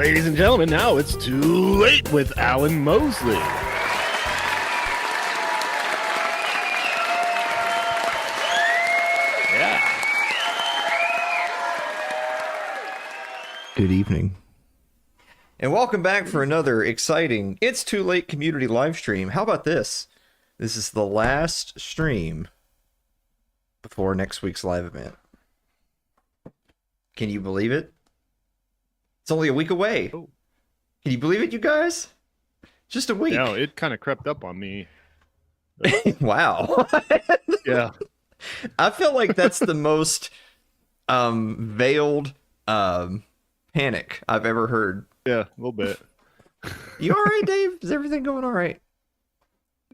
ladies and gentlemen, now it's too late with Alan Mosley. Yeah. Good evening. And welcome back for another exciting It's Too Late community live stream. How about this? This is the last stream before next week's live event. Can you believe it? It's only a week away. Oh. Can you believe it, you guys? Just a week. No, it kind of crept up on me. Wow. Yeah. I feel like that's the most veiled panic I've ever heard. Yeah, a little bit. You all right, Dave? Is everything going all right?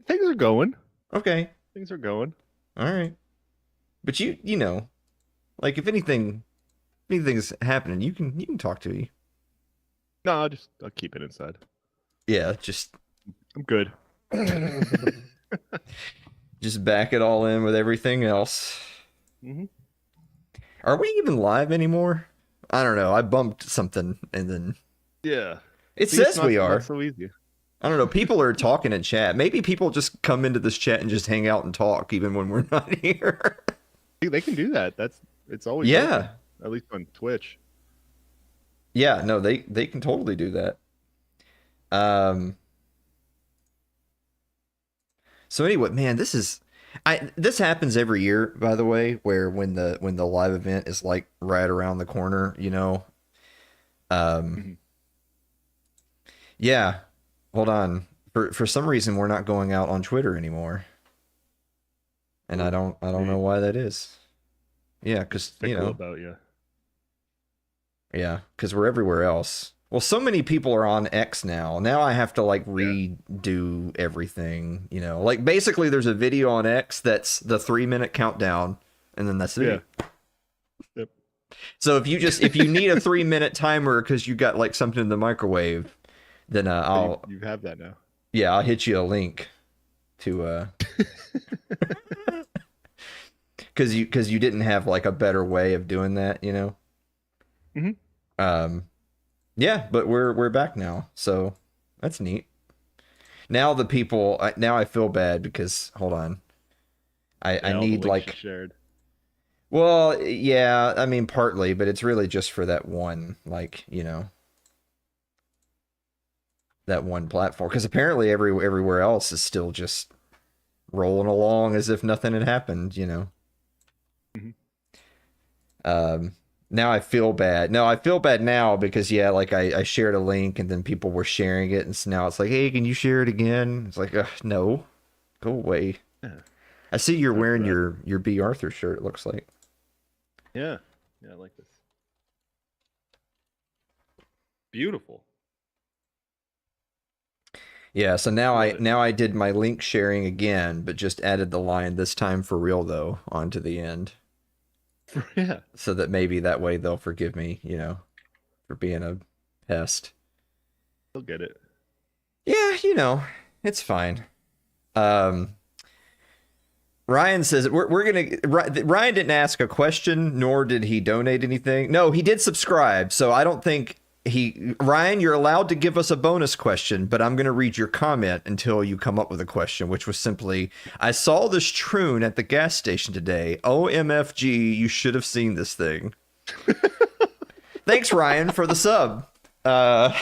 Things are going. Okay. Things are going. All right. But you know, like if anything's happening, you can talk to me. No, I'll keep it inside. Yeah, just I'm good. just back it all in with everything else. Mm-hmm. Are we even live anymore? I don't know. I bumped something and then Yeah. it says we are. Not so easy. I don't know. People are talking in chat. Maybe people just come into this chat and just hang out and talk even when we're not here. They can do that. It's always Yeah. open, at least on Twitch. Yeah, no, they can totally do that. So anyway, man, this happens every year, by the way, where when the live event is like right around the corner, you know. Yeah. Hold on. For some reason we're not going out on Twitter anymore. And I don't know why that is. Yeah, cuz you know about you. Yeah, because we're everywhere else. Well, so many people are on X now. Now I have to like redo everything, you know. Like basically there's a video on X that's the 3-minute countdown and then that's it. Yeah. Yep. So if you need a 3-minute timer because you got like something in the microwave, then you have that now. Yeah, I'll hit you a link to because you didn't have like a better way of doing that, you know. Mm-hmm. Yeah, but we're back now, so that's neat. Now the people, now I feel bad because hold on, I need like shared. Well, yeah, I mean partly, but it's really just for that one, like, you know, that one platform. Because apparently everywhere else is still just rolling along as if nothing had happened, you know. Mm-hmm. Now I feel bad. No, I feel bad now because yeah, like I shared a link and then people were sharing it, and so now it's like, hey, can you share it again? It's like, no, go away. Yeah. I see you're wearing your B. Arthur shirt. It looks like. Yeah, I like this. Beautiful. Yeah, so now I did my link sharing again, but just added the line this time for real though onto the end. Yeah. So that maybe that way they'll forgive me, you know, for being a pest. They'll get it. Yeah, you know, it's fine. Ryan says Ryan didn't ask a question, nor did he donate anything. No, he did subscribe, so I don't think Ryan, you're allowed to give us a bonus question, but I'm going to read your comment until you come up with a question, which was simply, I saw this troon at the gas station today. OMFG, you should have seen this thing. Thanks, Ryan, for the sub. That's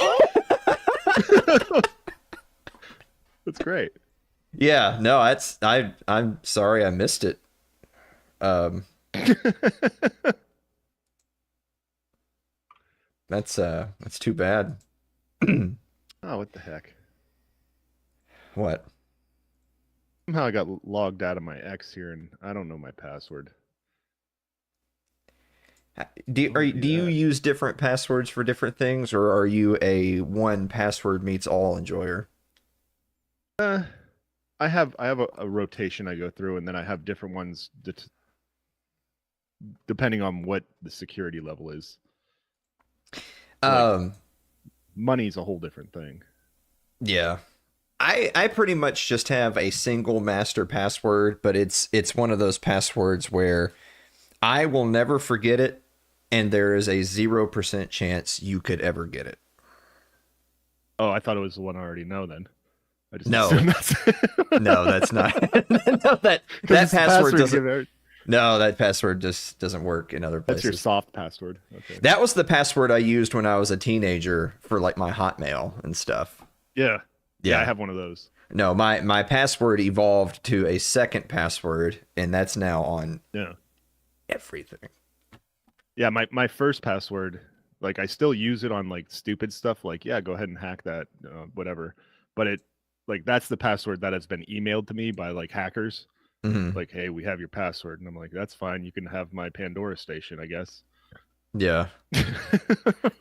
great. Yeah, no, I'm sorry I missed it. That's too bad. Oh, what the heck? What? Somehow I got logged out of my X here, and I don't know my password. Do you use different passwords for different things, or are you a one password meets all enjoyer? I have a rotation I go through, and then I have different ones depending on what the security level is. Like, money's a whole different thing. Yeah. I pretty much just have a single master password, but it's one of those passwords where I will never forget it, and there is a 0% chance you could ever get it. Oh, I thought it was the one I already know. Then I just No, assumed that's no, that's not. No, because that it's the password password you doesn't. give out. No, that password just doesn't work in other That's your places. soft password. Okay. That was the password I used when I was a teenager for like my Hotmail and stuff. Yeah. Yeah, I Yeah. have one of those. No, my password evolved to a second password, and that's now on Yeah. everything. Yeah, my first password, like I still use it on like stupid stuff like yeah, go ahead and hack that whatever. But it like that's the password that has been emailed to me by like hackers. Hmm. Like, hey, we have your password. And I'm like, that's fine. You can have my Pandora station, I guess. Yeah.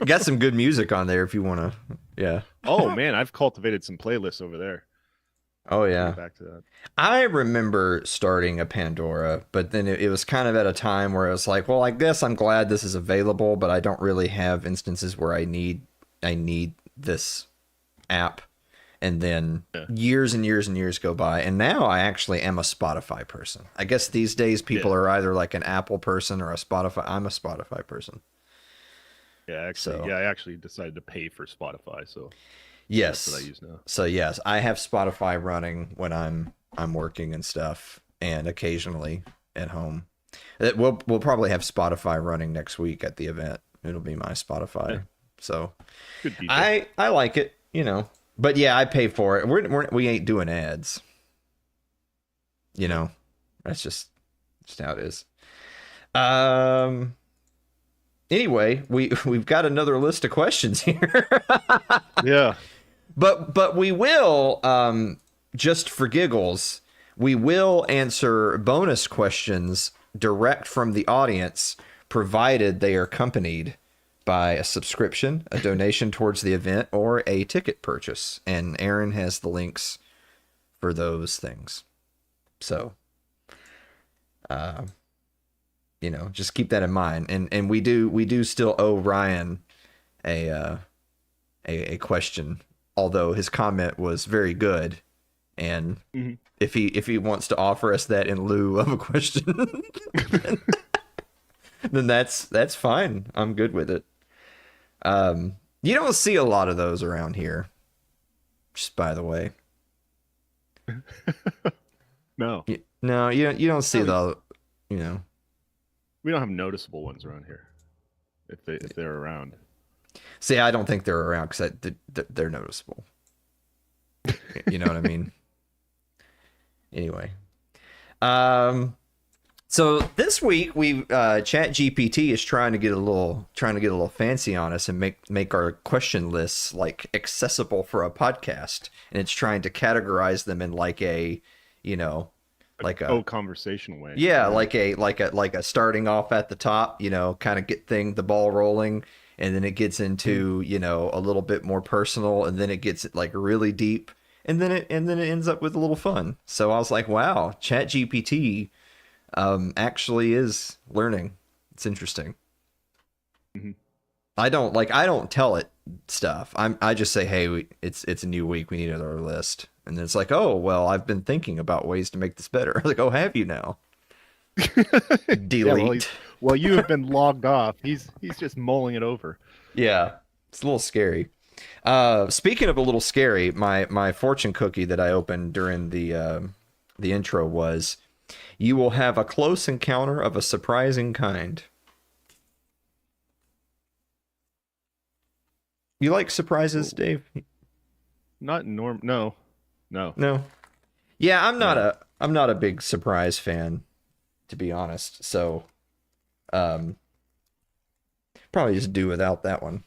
Got some good music on there if you want to. Yeah. Oh man, I've cultivated some playlists over there. Oh, I have to yeah. get back to that. I remember starting a Pandora, but then it was kind of at a time where I was like, well, I guess I'm glad this is available, but I don't really have instances where I need this app. And then Yeah. years and years and years go by, and now I actually am a Spotify person. I guess these days people Yeah. are either like an Apple person or a Spotify. I'm a Spotify person. So I actually decided to pay for Spotify, so that's what I yes, use now. so yes, I have Spotify running when I'm working and stuff, and occasionally at home. We'll probably have Spotify running next week at the event. It'll be my Spotify. Yeah. So Good DJ. I like it, you know. But yeah, I pay for it. We ain't doing ads. You know, that's just how it is. Um. Anyway, we've got another list of questions here, Yeah. but we will just for giggles, we will answer bonus questions direct from the audience, provided they are accompanied by a subscription, a donation towards the event, or a ticket purchase. And Aaron has the links for those things. So, you know, just keep that in mind. And we do still owe Ryan a question, although his comment was very good. And Mhm. if he wants to offer us that in lieu of a question, then that's fine. I'm good with it. You don't see a lot of those around here, just by the way. No. No, you don't see the, you know. We don't have noticeable ones around here. If they're around. See, I don't think they're around because they're noticeable. You know what I mean? Anyway, so this week we ChatGPT is trying to get a little fancy on us and make our question lists like accessible for a podcast, and it's trying to categorize them in like a, you know, like a Conversational way. yeah, like a starting off at the top, you know, kind of get the ball rolling, and then it gets into, you know, a little bit more personal, and then it gets like really deep, and then it ends up with a little fun. So I was like, wow, ChatGPT actually is learning. It's interesting. Mhm. I don't tell it stuff. I just say, hey, it's a new week. We need another list. And then it's like, oh, well, I've been thinking about ways to make this better. I was like, oh, have you now? Delete. Well, you have been logged off. He's just mulling it over. Yeah, it's a little scary. Speaking of a little scary, my fortune cookie that I opened during the intro was, you will have a close encounter of a surprising kind. You like surprises, Dave? Not norm. No. No. Yeah, I'm not a big surprise fan, to be honest. So, probably just do without that one.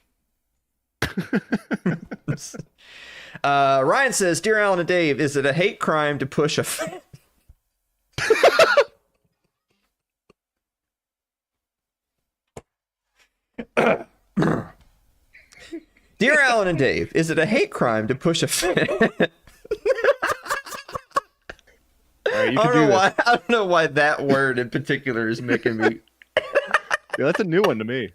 Ryan says, "Dear Alan and Dave, is it a hate crime to push a?" Dear Alan and Dave, is it a hate crime to push a fan? All right, you can do this. I don't know why that word in particular is making me. Yeah, that's a new one to me.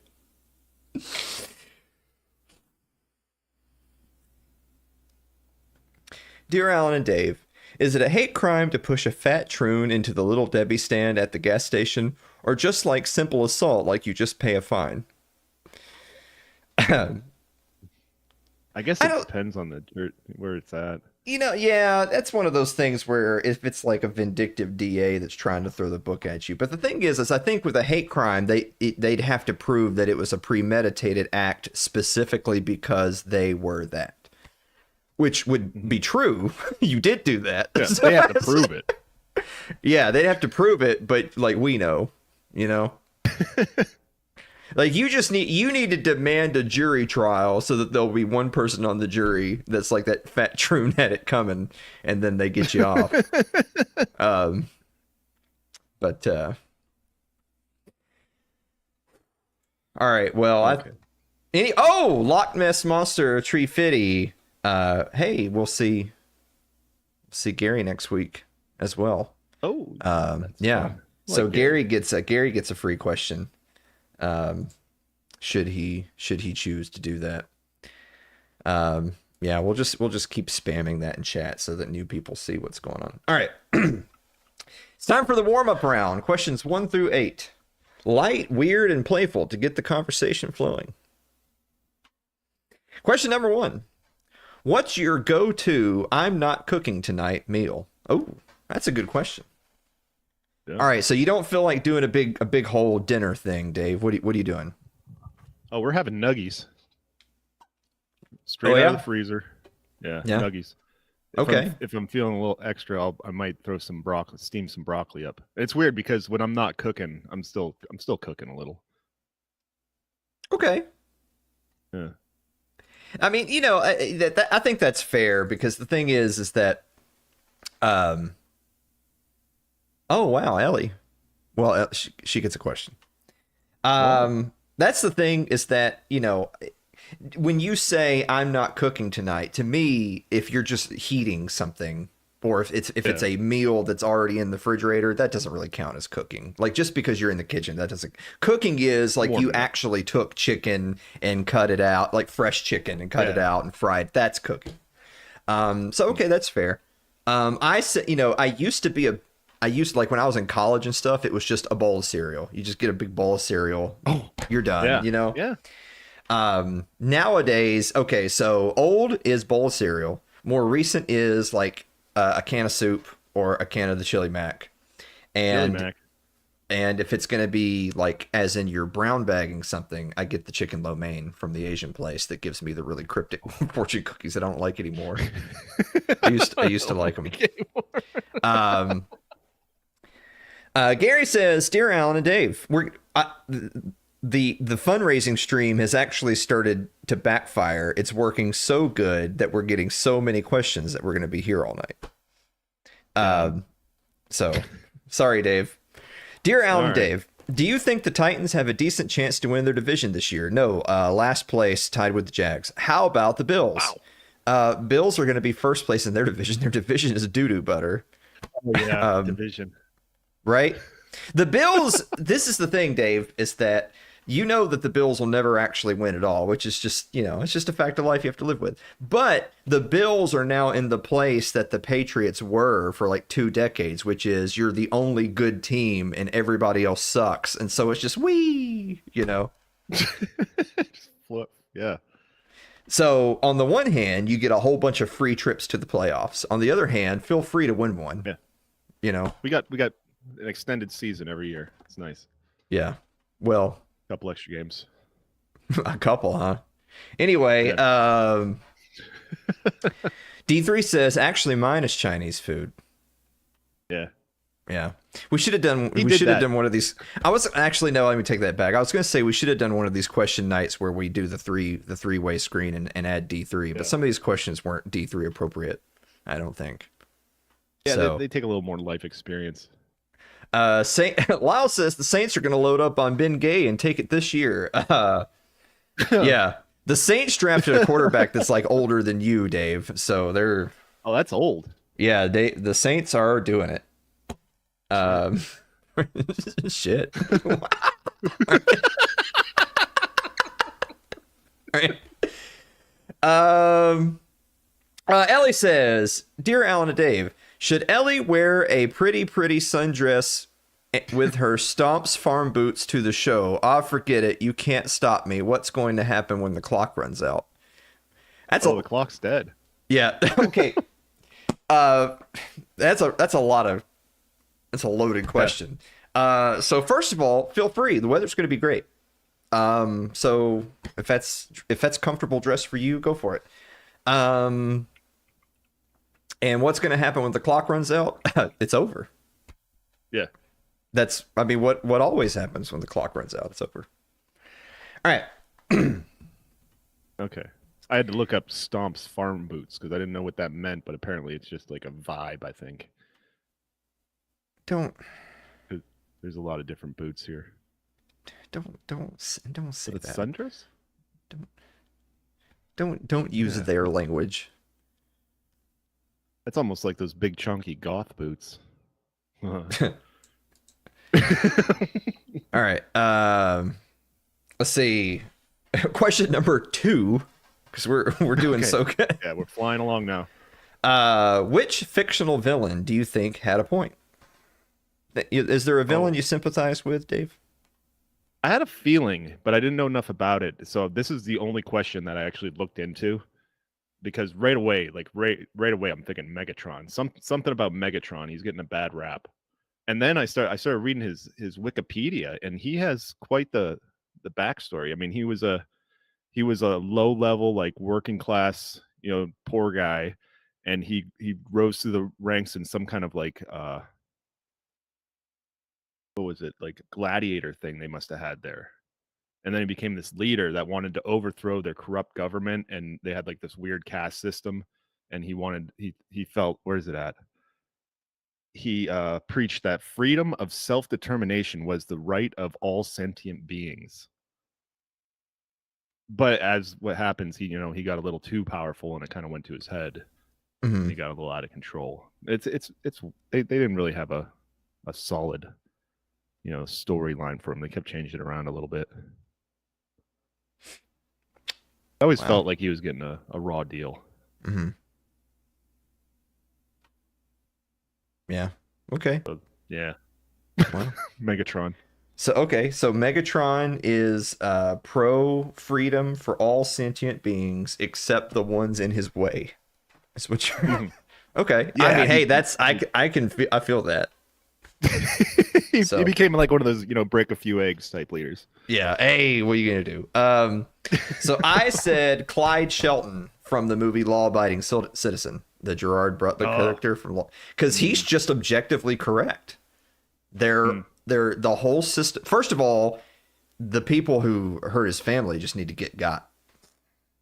Dear Alan and Dave, is it a hate crime to push a fat troon into the Little Debbie stand at the gas station, or just like simple assault, like you just pay a fine? I I guess I it don't, depends on the dirt where it's at. yeah, that's one of those things where if it's like a vindictive DA that's trying to throw the book at you. But the thing is I think with a hate crime, they'd have to prove that it was a premeditated act specifically because they were that, which would be true. You did do that. Yeah, they have to prove it. Yeah, they'd have to prove it, but like we know, you know. Like you need to demand a jury trial so that there'll be one person on the jury that's like that fat troon had it coming, and then they get you off. But all right, well, Okay. Loch Ness Monster Tree Fitty. Hey, we'll see Gary next week as well. Oh, yeah. fun. So Like Gary gets a free question. Should he choose to do that? Yeah, we'll just keep spamming that in chat so that new people see what's going on. All right. It's time for the warm-up round. Questions 1 through 8. Light, weird, and playful to get the conversation flowing. Question number 1. What's your go-to I'm not cooking tonight meal? Oh, that's a good question. Yeah. All right, so you don't feel like doing a big whole dinner thing, Dave. What are you doing? Oh, we're having nuggies. Straight out of the freezer. Yeah, nuggies. If I'm feeling a little extra, I might throw some steam some broccoli up. It's weird because when I'm not cooking, I'm still cooking a little. Okay. Yeah. I mean, you know, I think that's fair because the thing is that, oh wow, Ellie. Well, she gets a question. That's the thing is that, you know, when you say I'm not cooking tonight, to me, if you're just heating something or if it's a meal that's already in the refrigerator, that doesn't really count as cooking. Like just because you're in the kitchen, that doesn't. Cooking is like you actually took chicken and cut it out, like fresh chicken and cut it out and fried. That's cooking. So okay, that's fair. I said, you know, I used like when I was in college and stuff, it was just a bowl of cereal. You just get a big bowl of cereal. Oh, you're done, you know? Yeah. Nowadays, okay, so old is bowl of cereal. More recent is like a can of soup or a can of the chili mac. And if it's going to be like, as in you're brown bagging something, I get the chicken lo mein from the Asian place that gives me the really cryptic fortune cookies that I don't like anymore. I used to like them. Gary says, "Dear Alan and Dave, the fundraising stream has actually started to backfire. It's working so good that we're getting so many questions that we're going to be here all night. So sorry, Dave. Dear Alan and Dave, do you think the Titans have a decent chance to win their division this year? No, last place tied with the Jags. How about the Bills? Wow. Bills are going to be first place in their division. Their division is doo-doo butter. Oh, yeah, division. Right? The Bills, this is the thing, Dave, is that you know that the Bills will never actually win at all, which is just, you know, it's just a fact of life you have to live with. But the Bills are now in the place that the Patriots were for like 2 decades, which is you're the only good team and everybody else sucks. And so it's just, wee, you know. Yeah. So on the one hand, you get a whole bunch of free trips to the playoffs. On the other hand, feel free to win one. Yeah. You know, we got an extended season every year. It's nice. Yeah. Well, a couple extra games. A couple, huh? Anyway, D3 says actually mine is Chinese food. Yeah. We should have done done one of these. I was actually no, let me take that back. I was going to say we should have done one of these question nights where we do the three-way screen and add D3, but some of these questions weren't D3 appropriate, I don't think. Yeah, so, they take a little more life experience. Lyle says the Saints are going to load up on Ben Gay and take it this year. Yeah, the Saints drafted a quarterback that's like older than you, Dave. So they're that's old. Yeah, the Saints are doing it. Shit. Ellie says, "Dear Alan and Dave, should Ellie wear a pretty sundress with her Stomps farm boots to the show? Ah, forget it. You can't stop me. What's going to happen when the clock runs out?" That's Oh, a the clock's dead. yeah. Okay. Uh, that's a lot of that's a loaded Yeah. question. So first of all, feel free. The weather's going to be great. So if that's comfortable dress for you, go for it. Um, and what's going to happen when the clock runs out? It's over. Yeah. That's I mean what always happens when the clock runs out. It's over. All right. Okay. I had to look up Stomp's farm boots because I didn't know what that meant, but apparently it's just like a vibe, I think. Don't 'Cause there's a lot of different boots here. don't say But it's that. sundress? Don't use Yeah. their language. That's almost like those big chunky goth boots. All right. Let's see. Question number 2, because we're doing Okay. so good. Yeah, we're flying along now. Which fictional villain do you think had a point? Is there a villain you sympathize with, Dave? I had a feeling, but I didn't know enough about it. So this is the only question that I actually looked into because right away, right away, I'm thinking Megatron. Something about Megatron. He's getting a bad rap. And then I started reading his Wikipedia, and he has quite the backstory. I mean, he was a low level, like working class, poor guy, and he rose through the ranks in some kind of like what was it, like gladiator thing they must have had there. And then he became this leader that wanted to overthrow their corrupt government, and they had like this weird caste system, and he felt, where is it at? He preached that freedom of self-determination was the right of all sentient beings. But as what happens, he got a little too powerful, and it kind of went to his head. Mm-hmm. He got a little out of control. They didn't really have a solid storyline for him. They kept changing it around a little bit. I always felt like he was getting a raw deal. Mm-hmm. Yeah. Okay. So, yeah. Wow. Megatron. So Megatron is pro freedom for all sentient beings except the ones in his way. That's what you're. Okay. Yeah, I mean, hey, I feel that. He became like one of those, break a few eggs type leaders. Yeah. Hey, what are you gonna do? So I said Clyde Shelton from the movie Law Abiding Citizen, the Gerard Butler character from Law, because he's just objectively correct. They're the whole system. First of all, the people who hurt his family just need to got.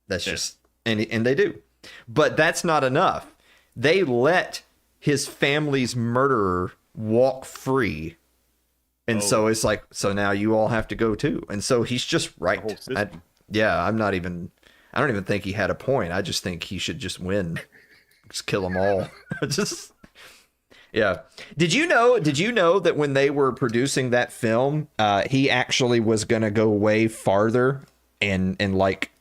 That's just and they do, but that's not enough. They let his family's murderer walk free. And so it's like, so now you all have to go too. And so he's just right. I don't even think he had a point. I just think he should just win. Just kill them all. Yeah. Did you know that when they were producing that film, he actually was going to go way farther and like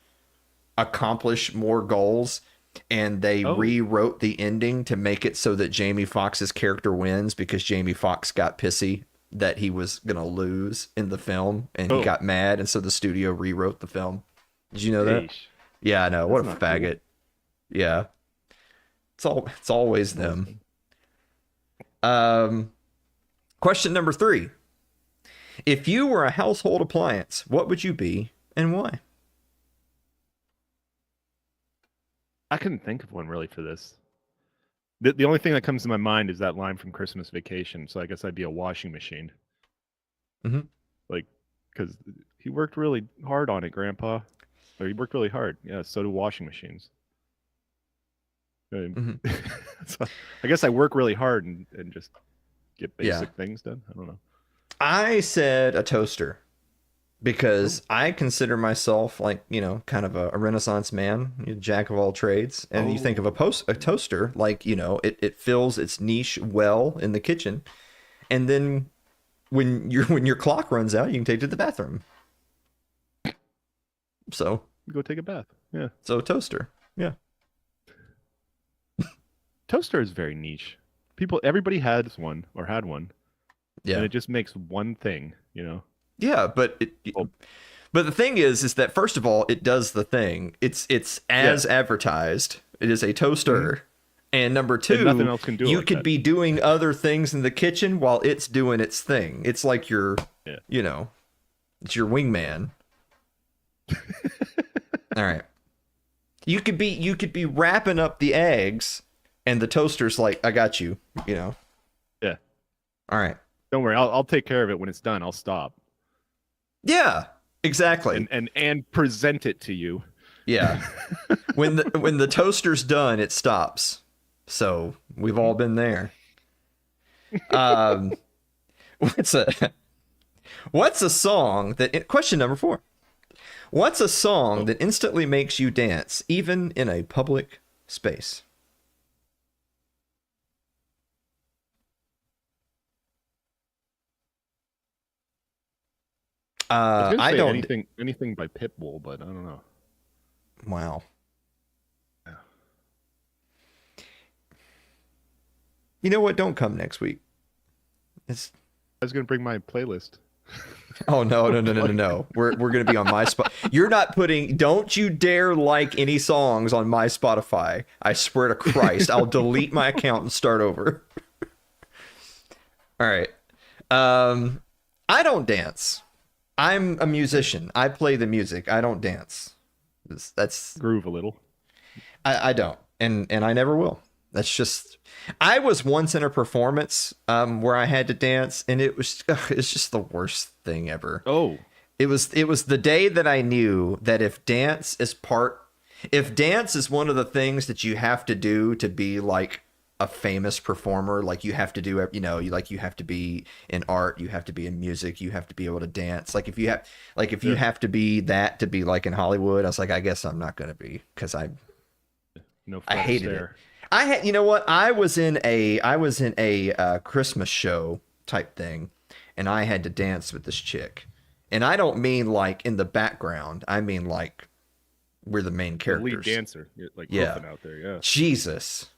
accomplish more goals? And they rewrote the ending to make it so that Jamie Foxx's character wins because Jamie Foxx got pissy that he was going to lose in the film and he got mad. And so the studio rewrote the film. Did you know that? Yeah, I know. What a faggot. Cool. Yeah. It's always them. Question number 3. If you were a household appliance, what would you be and why? I couldn't think of one really for this. The only thing that comes to my mind is that line from Christmas Vacation. So I guess I'd be a washing machine. Mm-hmm. Like, because he worked really hard on it, Grandpa. Or he worked really hard. Yeah, so do washing machines. Mm-hmm. So I guess I work really hard and just get basic things done. I don't know. I said a toaster. Because I consider myself like, kind of a Renaissance man, jack of all trades. And you think of a toaster, like, it fills its niche well in the kitchen. And then when your clock runs out, you can take it to the bathroom. So go take a bath. Yeah. So toaster. Yeah. Toaster is very niche. Everybody has one or had one. Yeah. And it just makes one thing, Yeah, but But the thing is that first of all, it does the thing. It's Yeah. as advertised. It is a toaster. And number And nothing two, else can do it you like could that. be doing other things in the kitchen while it's doing its thing. It's like your, Yeah. you know, it's your wingman. All right. You could be wrapping up the eggs and the toaster's like, I got you, you know. Yeah. All right. Don't worry. I'll take care of it when it's done. I'll stop Yeah, exactly. and present it to you. Yeah. When the toaster's done, it stops. So we've all been there. Um, what's a what's a song that question number 4? What's a song that instantly makes you dance, even in a public space? I was gonna I say don't. anything by Pitbull, but I don't know. Wow. Yeah. You know what? Don't come next week. It's. I was gonna bring my playlist. Oh no. We're gonna be on my spot. You're not putting. Don't you dare like any songs on my Spotify. I swear to Christ, I'll delete my account and start over. All right. I don't dance. I'm a musician. I play the music. I don't dance. That's Groove a little. I don't, and I never will. That's just. I was once in a performance where I had to dance, and it's just the worst thing ever. Oh. It was the day that I knew that if dance is one of the things that you have to do to be like a famous performer, like you have to do, you have to be in art, you have to be in music, you have to be able to dance. Like if you have to be that to be like in Hollywood, I was like, I guess I'm not gonna be because No. I hated it. Stare. I had, you know what? I was in a Christmas show type thing, and I had to dance with this chick. And I don't mean like in the background. I mean like we're the main The characters. lead dancer, like Yeah. out there. Yeah. Jesus.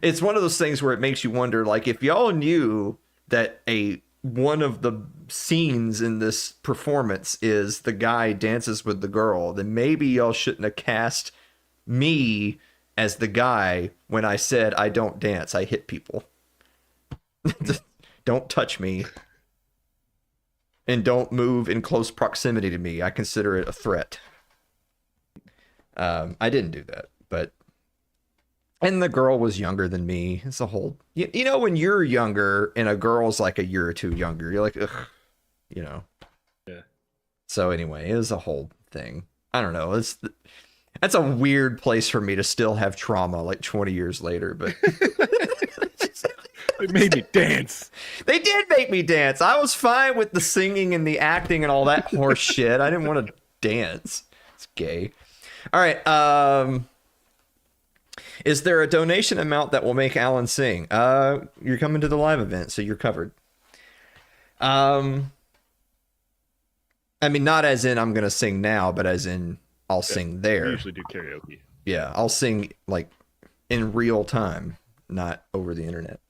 It's one of those things where it makes you wonder, like, if y'all knew that one of the scenes in this performance is the guy dances with the girl, then maybe y'all shouldn't have cast me as the guy when I said I don't dance, I hit people. Don't touch me. And don't move in close proximity to me. I consider it a threat. I didn't do that, but. And the girl was younger than me. It's a whole. You know, when you're younger and a girl's like a year or two younger, you're like, ugh, you know. Yeah. So anyway, it was a whole thing. I don't know. That's a weird place for me to still have trauma like 20 years later, but. It made me dance. They did make me dance. I was fine with the singing and the acting and all that horse shit. I didn't want to dance. It's gay. All right. Is there a donation amount that will make Alan sing? You're coming to the live event, so you're covered. I mean, not as in I'm gonna sing now, but as in I'll sing there. I usually do karaoke. Yeah, I'll sing like in real time, not over the internet.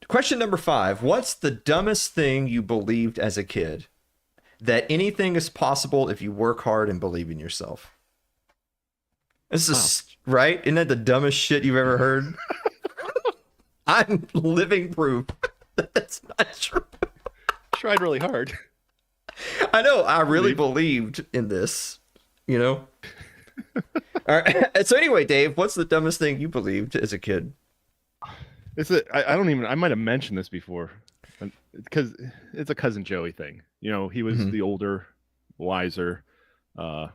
Question number 5. What's the dumbest thing you believed as a kid? That anything is possible if you work hard and believe in yourself. This is right? Isn't that the dumbest shit you've ever heard? I'm living proof that that's not true. Tried really hard. I know. I really believed in this, you know? All right. So anyway, Dave, what's the dumbest thing you believed as a kid? I don't even. I might have mentioned this before, because it's a cousin Joey thing. You know, he was the older, wiser, boy,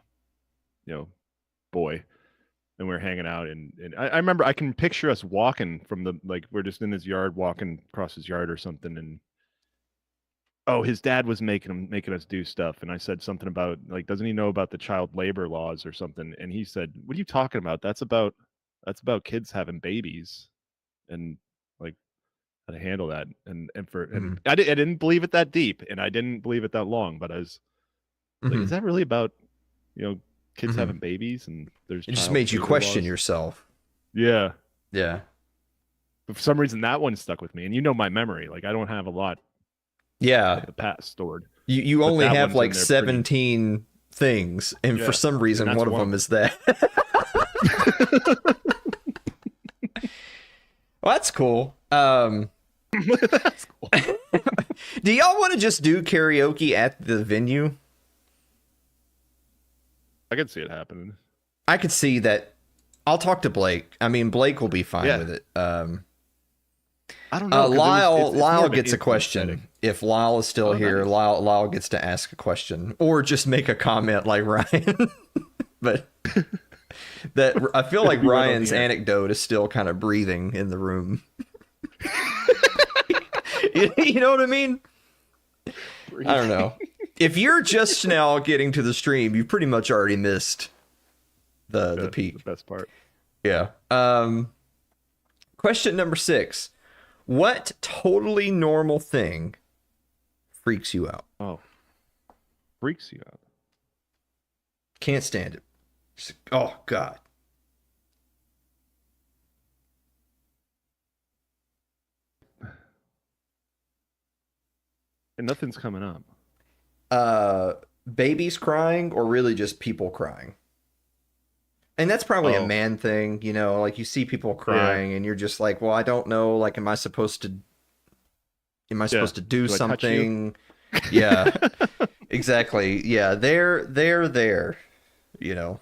and we were hanging out, and I remember I can picture us walking from we're just in his yard, walking across his yard or something, and his dad was making us do stuff, and I said something about like, doesn't he know about the child labor laws or something? And he said, "What are you talking about? That's about kids having babies." And like how to handle that, and I didn't believe it that deep, and I didn't believe it that long, but I was like, is that really about kids having babies? And it just made you question yourself. Yeah. But for some reason that one stuck with me, and my memory, like I don't have a lot Yeah. the past stored. You But only that have one's in like there 17 things, and for yeah, some and reason that's one of them is that. Well, that's cool. That's cool. Do y'all want to just do karaoke at the venue? I could see it happening. I could see that. I'll talk to Blake. I mean, Blake will be fine with it. I don't know. Lyle it's more of an gets a intimate question. setting. If Lyle is still here, nice. Lyle gets to ask a question or just make a comment like Ryan. But that I feel like Be right on Ryan's the air. anecdote is still kind of breathing in the room. You know what I mean? I don't know. If you're just now getting to the stream, you pretty much already missed the peak. The best part. Yeah. Question number 6. What totally normal thing freaks you out? Oh, freaks you out. Can't stand it. Oh, God. And nothing's coming up. Babies crying or really just people crying? And that's probably a man thing, you know, like you see people crying and you're just like, well, I don't know, like, am I supposed to do something? Yeah, exactly. Yeah, they're there, you know,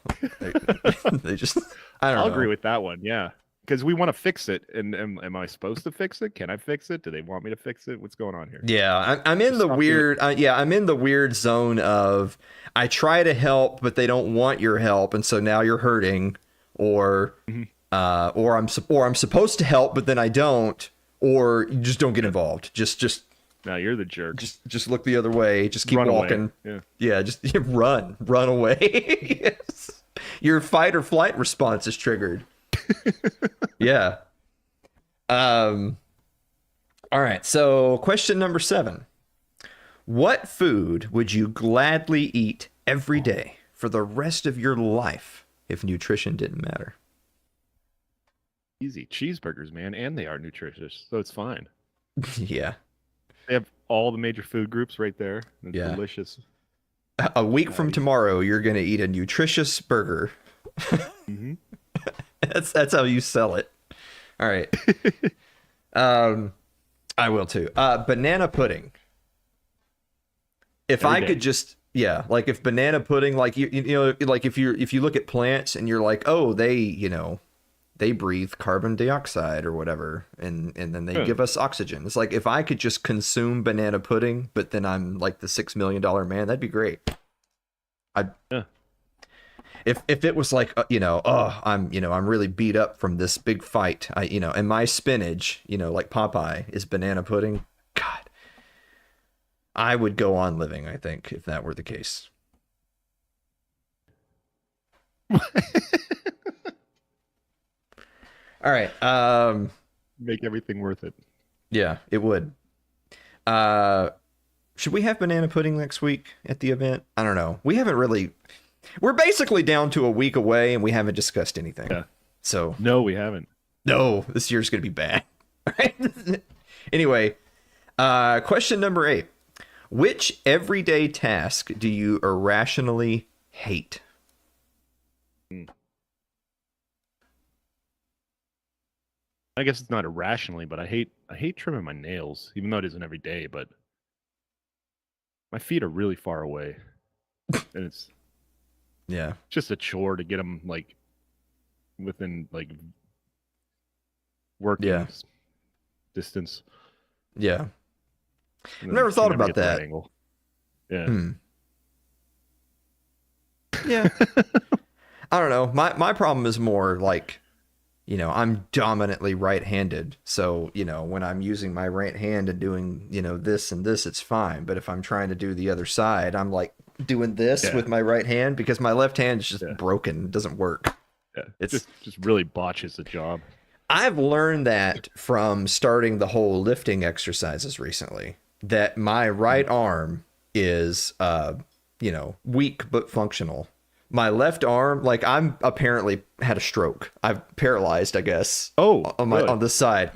they just, I don't know. I'll agree with that one. Yeah. Because we want to fix it. And am I supposed to fix it? Can I fix it? Do they want me to fix it? What's going on here? Yeah, I'm in the weird. I'm in the weird zone of I try to help, but they don't want your help, and so now you're hurting, or I'm supposed to help, but then I don't, or you just don't get involved. Just Now you're the jerk. just look the other way. Just keep Run away. walking. Yeah. Just run away. Yes. Your fight or flight response is triggered. Yeah. All right. So, question number 7. What food would you gladly eat every day for the rest of your life if nutrition didn't matter? Easy. Cheeseburgers, man. And they are nutritious. So it's fine. Yeah. They have all the major food groups right there. It's Yeah. delicious. A week from tomorrow, you're going to eat a nutritious burger. Mm-hmm. That's how you sell it. All right. I will too. Banana pudding. If Every I day. could just, yeah, like if banana pudding, like you know, like if you look at plants and you're like, oh, they breathe carbon dioxide or whatever, and then they give us oxygen. It's like if I could just consume banana pudding, but then I'm like the $6 million man, that'd be great. If it was like I'm really beat up from this big fight, and my spinach, like Popeye, is banana pudding. God, I would go on living, I think, if that were the case. All right. Make everything worth it. Yeah, it would. Should we have banana pudding next week at the event? I don't know. We haven't really. We're basically down to a week away, and we haven't discussed anything. Yeah. So No, we haven't. no, this year's gonna be bad. All right. Anyway, question number 8: which everyday task do you irrationally hate? I guess it's not irrationally, but I hate trimming my nails, even though it isn't every day. But my feet are really far away, and it's Yeah. just a chore to get them like within like working distance. Yeah. And I've never thought you about get the right that. angle. Yeah. Yeah. I don't know. My problem is more like, I'm dominantly right-handed. So, when I'm using my right hand and doing, this and this, it's fine. But if I'm trying to do the other side, I'm like doing this with my right hand because my left hand is just broken. It doesn't work. Yeah. It's just really botches the job. I've learned that from starting the whole lifting exercises recently, that my right arm is, weak but functional. My left arm, like I'm apparently had a stroke. I'm paralyzed, I guess. Oh, on this side.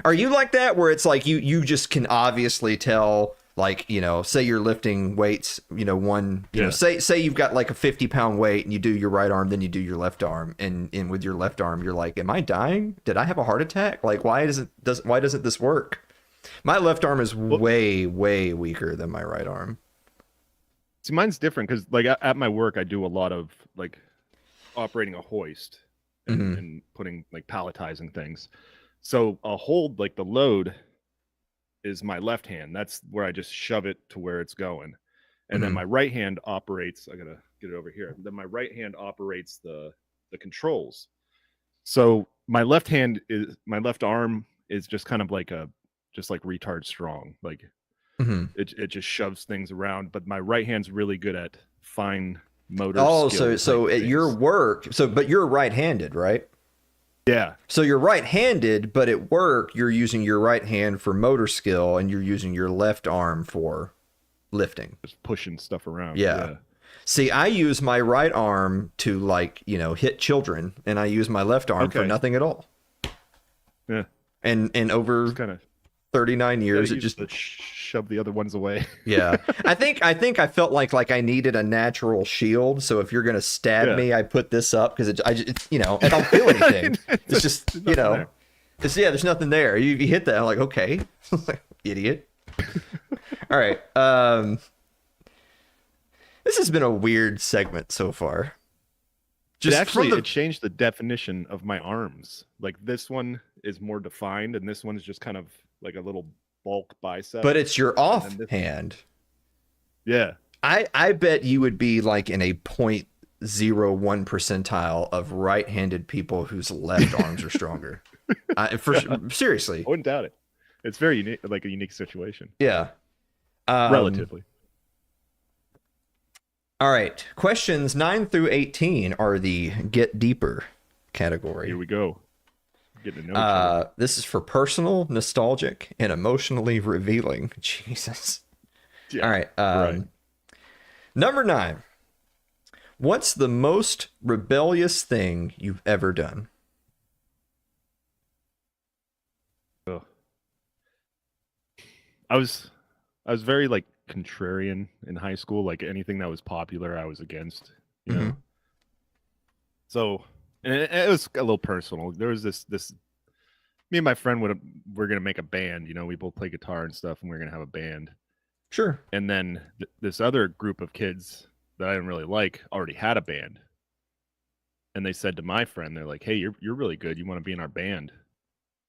Are you like that where it's like you just can obviously tell Like, say you're lifting weights, Yeah. say you've got like a 50-pound weight and you do your right arm, then you do your left arm. And with your left arm, you're like, am I dying? Did I have a heart attack? Like, why doesn't this work? My left arm is Well, way, way weaker than my right arm. see, mine's different because like at my work, I do a lot of like operating a hoist Hmm. and putting like palletizing things. So I'll hold like the load is my left hand. That's where I just shove it to where it's going. And then Hmm. my right hand operates, I gotta get it over here. Then my right hand operates the controls. So my left arm is just kind of like just like retard strong. Like Hmm. it just shoves things around. But my right hand's really good at fine motor Oh, skill type so at your things. work, but you're right-handed, right? Yeah. So you're right-handed, but at work you're using your right hand for motor skill and you're using your left arm for lifting. Just pushing stuff around. Yeah. Yeah. See, I use my right arm to like, hit children, and I use my left arm for Okay. nothing at all. Yeah. And Just over kind of 39 years, it just shove the other ones away. yeah. I felt like I needed a natural shield. So if you're gonna stab Yeah. me, I put this up because it's I don't feel anything. It's just There's nothing there. there's nothing there. You hit that, I'm like, okay, idiot. All right. This has been a weird segment so far. It actually it changed the definition of my arms. Like this one is more defined, and this one is just kind of like a little bulk bicep. But it's your And then this- offhand. Yeah. I bet you would be like in a 0.01 percentile of right-handed people whose left arms are stronger. Seriously. I wouldn't doubt it. It's very unique, like a unique situation, Yeah. relatively. All right. Questions 9 through 18 are the get deeper category. Here we go. Getting to know each other. This is for personal, nostalgic, and emotionally revealing. Jesus. Yeah, All right. right. Number 9. What's the most rebellious thing you've ever done? Ugh. I was very like contrarian in high school. Like anything that was popular, I was against. You know. Mhm. So, and it was a little personal. There was this. Me and my friend we're gonna make a band. You know, we both play guitar and stuff, and we're gonna have a band. Sure. And then this other group of kids that I didn't really like already had a band. And they said to my friend, they're like, "Hey, you're really good. You want to be in our band?"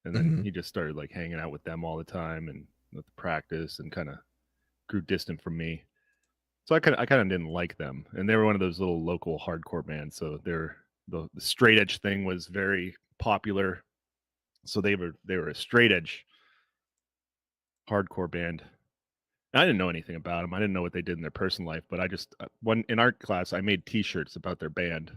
And then Mhm. he just started like hanging out with them all the time and with practice, and kind of grew distant from me. So I kind of didn't like them. And they were one of those little local hardcore bands. So the straight edge thing was very popular. So they were a straight edge hardcore band. I didn't know anything about them. I didn't know what they did in their personal life, but I just one in art class I made T-shirts about their band,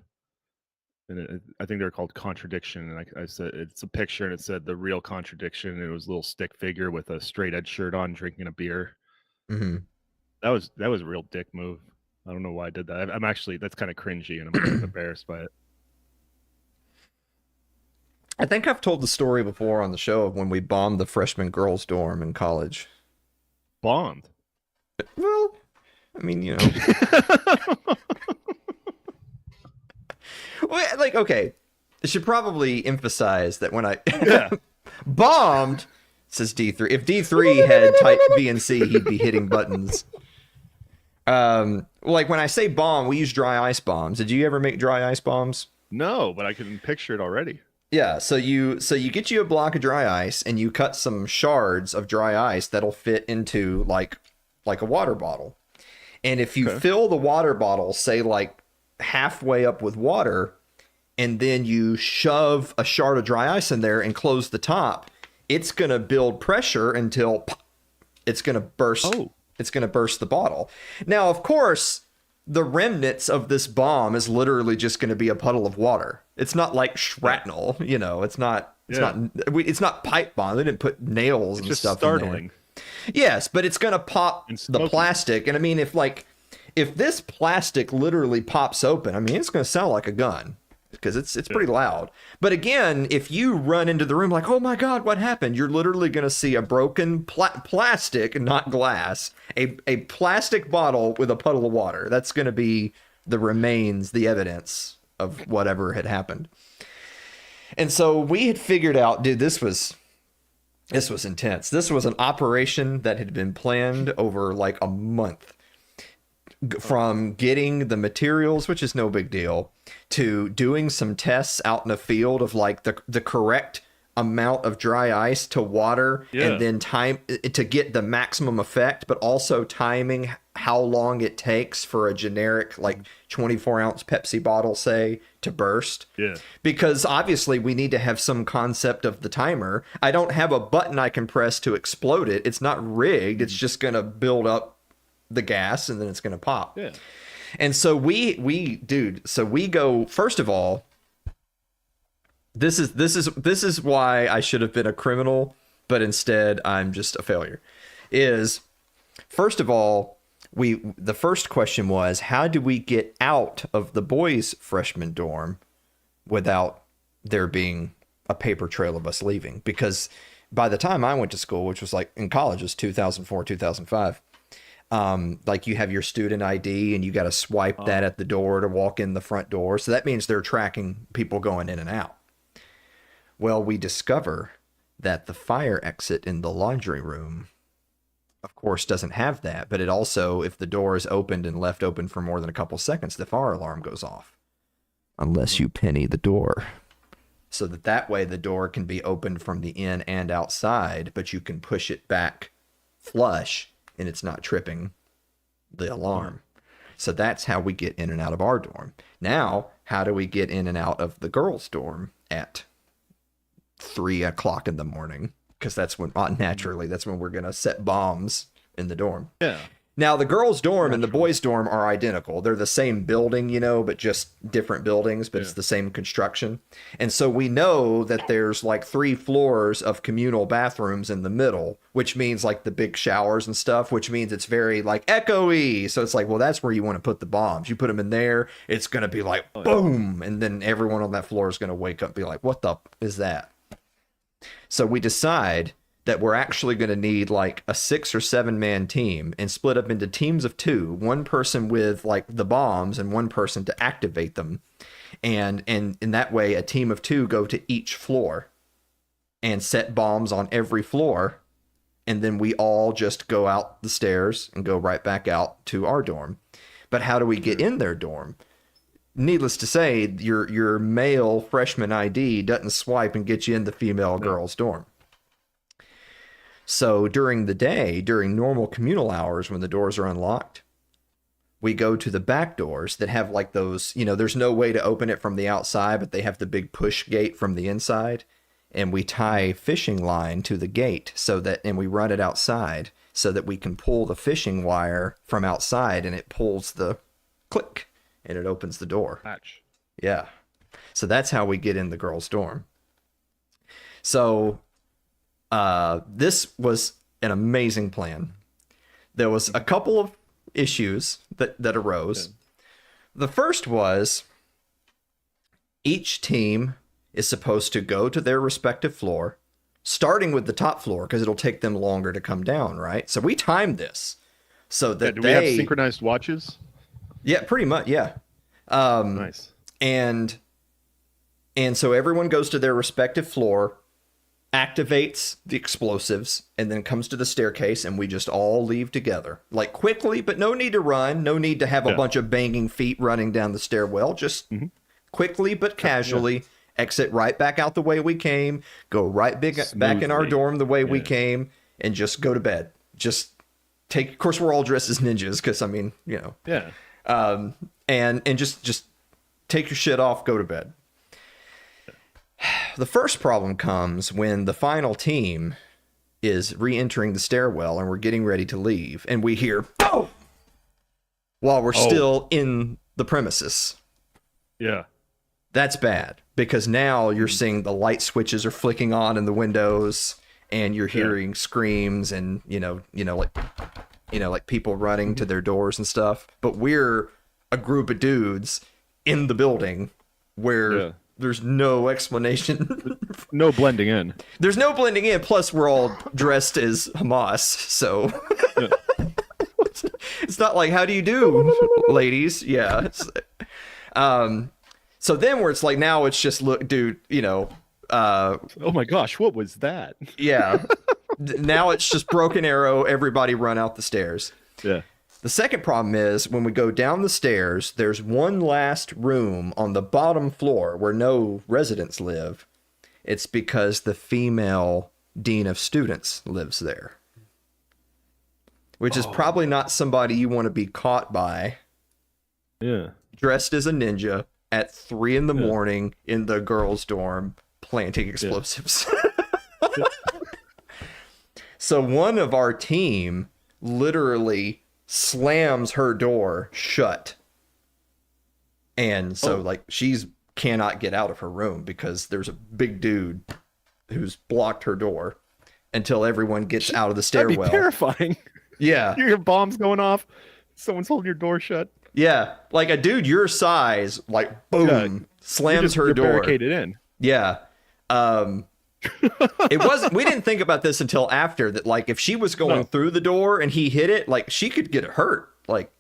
and I think they're called Contradiction. And I said it's a picture, and it said the real Contradiction, and it was a little stick figure with a straight edge shirt on, drinking a beer. Hmm. That was a real dick move. I don't know why I did that. I'm actually that's kind of cringy, and I'm kind of embarrassed by it. I think I've told the story before on the show of when we bombed the freshman girls' dorm in college. Bombed. Well, I mean, well, like, okay, I should probably emphasize that when I Yeah. bombed, says D3. If D3 had type B and C, he'd be hitting buttons. Like when I say bomb, we use dry ice bombs. Did you ever make dry ice bombs? No, but I can picture it already. Yeah, so you get you a block of dry ice and you cut some shards of dry ice that'll fit into like a water bottle. And if you fill the water bottle, say like halfway up with water, and then you shove a shard of dry ice in there and close the top, it's going to build pressure until pop, it's going to burst. Oh. It's going to burst the bottle. Now, of course, the remnants of this bomb is literally just going to be a puddle of water. It's not like shrapnel, it's not it's not pipe bomb. They didn't put nails and Just stuff startling. in there. Yes, but it's going to pop And the smoky. plastic. And I mean, if this plastic literally pops open, I mean, it's going to sound like a gun. because it's pretty loud. But again, if you run into the room like, oh my God, what happened? You're literally going to see a broken plastic, not glass, a plastic bottle with a puddle of water. That's going to be the remains, the evidence of whatever had happened. And so we had figured out, dude, this was intense. This was an operation that had been planned over like a month, from getting the materials, which is no big deal, to doing some tests out in the field of like the correct amount of dry ice to water, and then time to get the maximum effect, but also timing how long it takes for a generic like 24-ounce Pepsi bottle, say, to burst. Yeah. Because obviously we need to have some concept of the timer. I don't have a button I can press to explode it. It's not rigged. It's just going to build up the gas and then it's going to pop. Yeah. And so we go, first of all, this is why I should have been a criminal, but instead I'm just a failure. Is, first of all, the first question was, how do we get out of the boys' freshman dorm without there being a paper trail of us leaving? Because by the time I went to school, which was like in college, was 2004, 2005, like you have your student ID and you got to swipe that at the door to walk in the front door. So that means they're tracking people going in and out. Well, we discover that the fire exit in the laundry room, of course, doesn't have that, but it also, if the door is opened and left open for more than a couple seconds, the fire alarm goes off. Unless you penny the door. So that way the door can be opened from the in and outside, but you can push it back flush and it's not tripping the alarm. So that's how we get in and out of our dorm. Now, how do we get in and out of the girls' dorm at 3 o'clock in the morning? Because that's when, naturally, that's when we're going to set bombs in the dorm. Yeah. Now, the girls' dorm and the boys' dorm are identical. They're the same building, but just different buildings, but it's the same construction. And so we know that there's like 3 floors of communal bathrooms in the middle, which means like the big showers and stuff, which means it's very like echoey. So it's like, well, that's where you want to put the bombs. You put them in there, it's going to be like, boom. And then everyone on that floor is going to wake up and be like, what the is that? So we decide that we're actually going to need like a 6 or 7 man team and split up into teams of 2, one person with like the bombs and one person to activate them. And in that way, a team of 2 go to each floor and set bombs on every floor. And then we all just go out the stairs and go right back out to our dorm. But how do we get in their dorm? Needless to say, your male freshman ID doesn't swipe and get you in the female girls' dorm. So during the day, during normal communal hours when the doors are unlocked, we go to the back doors that have like those, there's no way to open it from the outside, but they have the big push gate from the inside. And we tie fishing line to the gate and we run it outside so that we can pull the fishing wire from outside and it pulls the click and it opens the door. Hatch. Yeah. So that's how we get in the girls' dorm. So this was an amazing plan. There was a couple of issues that arose. Yeah. The first was each team is supposed to go to their respective floor, starting with the top floor because it'll take them longer to come down, right? So we timed this so that do we have synchronized watches? Yeah, pretty much. Yeah. Nice. And so everyone goes to their respective floor, activates the explosives, and then comes to the staircase, and we just all leave together. Like quickly, but no need to run. No need to have a bunch of banging feet running down the stairwell. Just quickly but casually exit right back out the way we came, go right back in our dorm the way we came, and just go to bed. Just take, of course, we're all dressed as ninjas, because, I mean, Yeah. And just take your shit off, go to bed. The first problem comes when the final team is re-entering the stairwell and we're getting ready to leave, and we hear "Oh!" while we're still in the premises. Yeah. That's bad, because now you're seeing the light switches are flicking on in the windows, and you're hearing screams and like people running to their doors and stuff. But we're a group of dudes in the building where Yeah. there's no explanation. No blending in. There's no blending in. Plus, we're all dressed as Hamas, so Yeah. it's not like how do you do, ladies? Yeah. So then where it's like now it's just look, dude. Oh my gosh, what was that? Yeah. Now it's just broken arrow. Everybody run out the stairs. Yeah. The second problem is when we go down the stairs, there's one last room on the bottom floor where no residents live. It's because the female dean of students lives there, which is probably not somebody you want to be caught by. Yeah. Dressed as a ninja at 3 a.m. in the girls' dorm planting explosives. Yeah. So one of our team literally slams her door shut. And so like she's cannot get out of her room because there's a big dude who's blocked her door until everyone gets out of the stairwell. That'd be terrifying. Yeah. You hear bombs going off. Someone's holding your door shut. Yeah. Like a dude your size, like boom, slams her door. Barricaded in. Yeah. It wasn't, we didn't think about this until after that. Like if she was going through the door and he hit it, like she could get hurt. Like,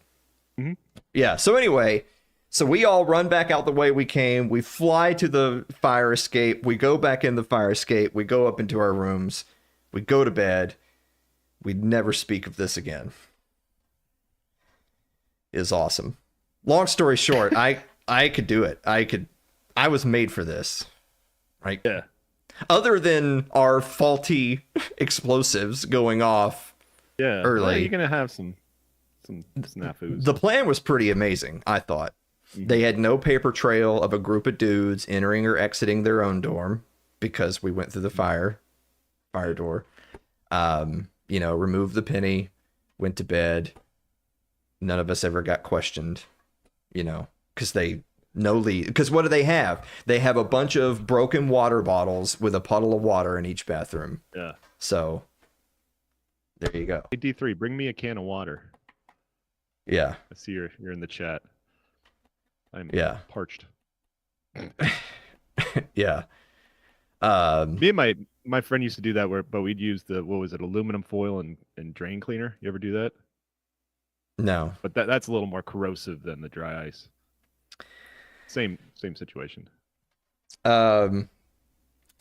yeah. So anyway, so we all run back out the way we came. We fly to the fire escape. We go back in the fire escape. We go up into our rooms. We go to bed. We never speak of this again. It is awesome. Long story short, I could do it. I was made for this. Right? Yeah. Other than our faulty explosives going off early. Well, you're gonna have some snafus. The plan was pretty amazing, I thought. They had no paper trail of a group of dudes entering or exiting their own dorm because we went through the fire door. Removed the penny, went to bed. None of us ever got questioned, because no lead. Because what do they have? They have a bunch of broken water bottles with a puddle of water in each bathroom. Yeah. So there you go. Hey, D3, bring me a can of water. Yeah. I see you're in the chat. I'm parched. Yeah. Me and my friend used to do that but we'd use aluminum foil and drain cleaner. You ever do that? No. But that's a little more corrosive than the dry ice. Same situation. So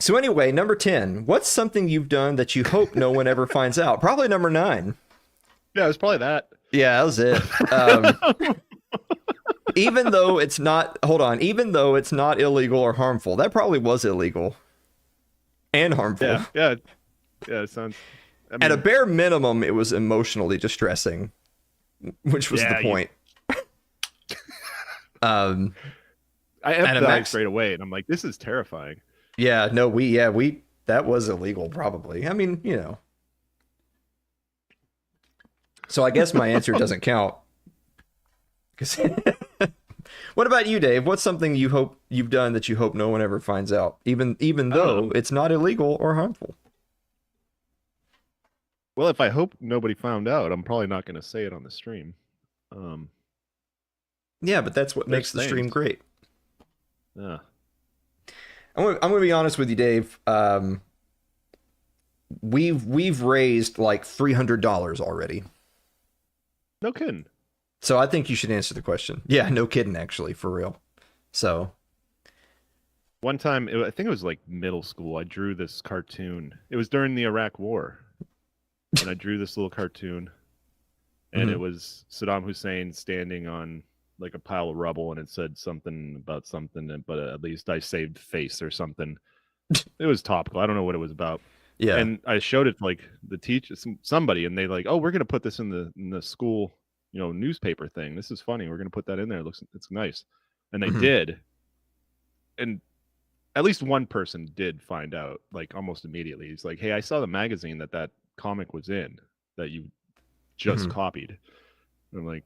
anyway, number 10. What's something you've done that you hope no one ever finds out? Probably number 9. Yeah, it was probably that. Yeah, that was it. Even though it's not illegal or harmful, that probably was illegal and harmful. Yeah. It sounds. At a bare minimum, it was emotionally distressing, which was the point. I empathized straight away, and I'm like, this is terrifying. Yeah, no, that was illegal, probably. I mean, So I guess my answer doesn't count. What about you, Dave? What's something you hope you've done that you hope no one ever finds out, even though it's not illegal or harmful? Well, if I hope nobody found out, I'm probably not going to say it on the stream. Yeah, but that's what makes the stream great. Yeah. I'm going to be honest with you, Dave. We've raised like $300 already. No kidding. So I think you should answer the question. Yeah, no kidding, actually, for real. So one time, I think it was like middle school, I drew this cartoon. It was during the Iraq War. And I drew this little cartoon. And it was Saddam Hussein standing on like a pile of rubble, and it said something about something, but at least I saved face or something. It was topical. I don't know what it was about. Yeah. And I showed it to like the teacher, somebody, and they like, oh, we're gonna put this in the school, newspaper thing. This is funny. We're gonna put that in there. It's nice. And they did. And at least one person did find out, like almost immediately. He's like, hey, I saw the magazine that comic was in that you just copied. And I'm like,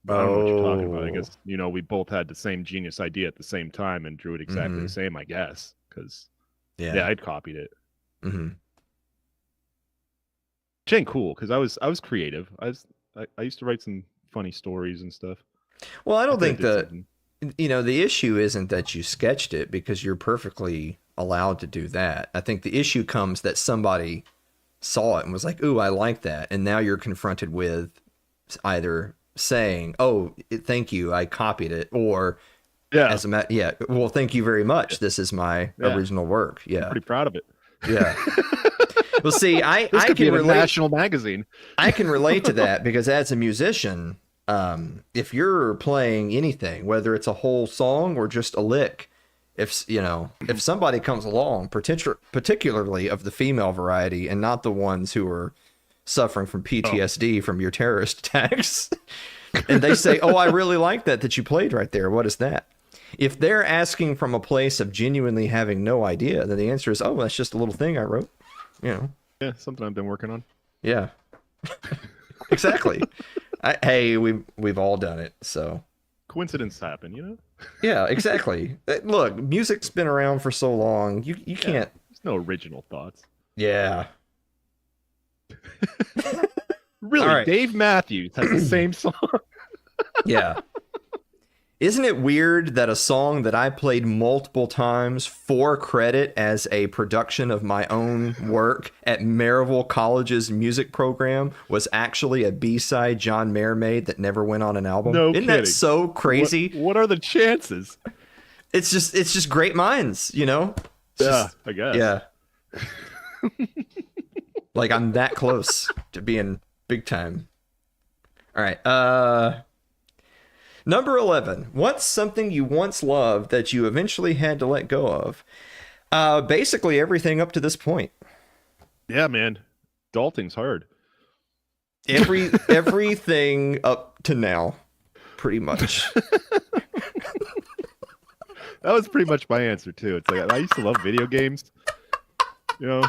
I don't know what you're talking about. I guess, we both had the same genius idea at the same time and drew it exactly the same, I guess. Because, I'd copied it. Mm-hmm. Which ain't cool, because I was creative. I used to write some funny stories and stuff. Well, I don't think that the issue isn't that you sketched it, because you're perfectly allowed to do that. I think the issue comes that somebody saw it and was like, "Ooh, I like that," and now you're confronted with either saying, "Oh, thank you, I copied it," or Yeah, yeah, well, thank you very much. This is my yeah. original work. I'm Yeah, pretty proud of it. yeah. Well, see, I This I could be can in a relate. national magazine. I can relate to that because as a musician, if you're playing anything, whether it's a whole song or just a lick, if somebody comes along, particularly of the female variety and not the ones who are suffering from PTSD from your terrorist attacks, and they say, "Oh, I really like that you played right there. What is that?" If they're asking from a place of genuinely having no idea, then the answer is, "Oh, that's just a little thing I wrote." You know. Yeah, something I've been working on. Yeah. Exactly. Hey, we've all done it. So Coincidence happen, you know? yeah, exactly. Look, music's been around for so long. You can't. There's no original thoughts. Yeah. Really, All right. Dave Matthews has the same song. Yeah. Isn't it weird that a song that I played multiple times for credit as a production of my own work at Maryville College's music program was actually a B-side John Mayer made that never went on an album? No Isn't kidding. that so crazy? What are the chances? It's just great minds, you know? It's Yeah, just- I guess. Yeah. Like I'm that close to being big time. All right. Number 11. What's something you once loved that you eventually had to let go of? Basically everything up to this point. Yeah, man. Adulting's hard. Everything up to now, pretty much. That was pretty much my answer too. It's like I used to love video games. You know?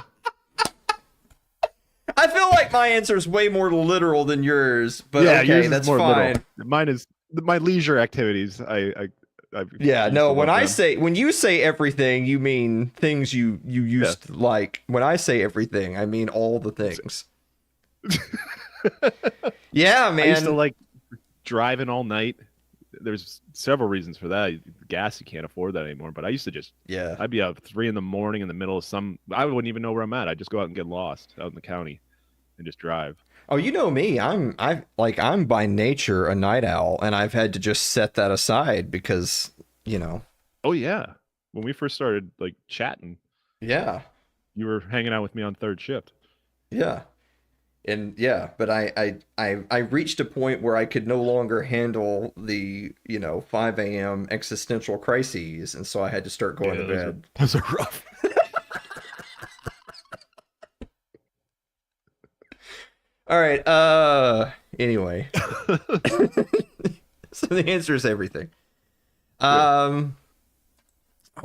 I feel like my answer is way more literal than yours, but yeah, okay, yours is that's more fine. little. Mine is my leisure activities. I've Yeah, used no, to love them. when you say everything, you mean things you used to like. When I say everything, I mean all the things. Yeah, man. I used to like driving all night. There's several reasons for that. Gas, you can't afford that anymore. But I used to just, Yeah. I'd be up 3 a.m. in the middle of I wouldn't even know where I'm at. I'd just go out and get lost out in the county and just drive. Oh, you know me. I'm by nature a night owl, and I've had to just set that aside because, Oh yeah, when we first started like chatting, yeah. you were hanging out with me on third shift. Yeah. And yeah, but I reached a point where I could no longer handle the 5 a.m. existential crises, and so I had to start going to bed. Those are rough. All right. Anyway, so the answer is everything. Hold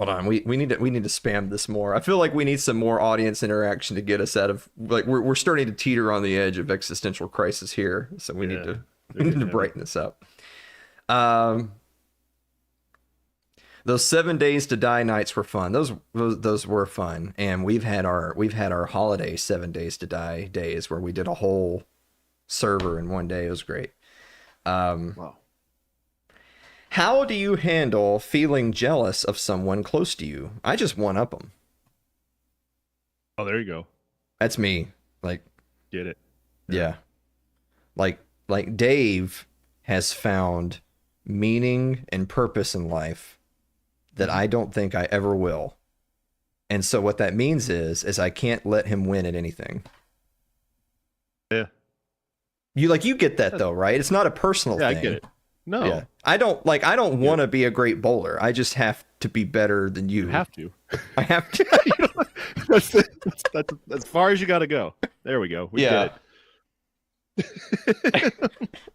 on. We need to spam this more. I feel like we need some more audience interaction to get us out of like we're starting to teeter on the edge of existential crisis here. So we need to brighten this up. Those 7 days to die nights were fun. Those were fun, and we've had our holiday 7 days to die days where we did a whole server in one day. It was great. Wow. How do you handle feeling jealous of someone close to you? I just one up them. Oh, there you go. That's me. Like, Get it. yeah. Like Dave has found meaning and purpose in life that I don't think I ever will. And so what that means is I can't let him win at anything. Yeah. You get that though, right? It's not a personal Yeah, thing. I get it. No, Yeah. I don't want to be a great bowler. I just have to be better than you. you have to. I have to. that's as far as you got to go. There we go. We Yeah. get it.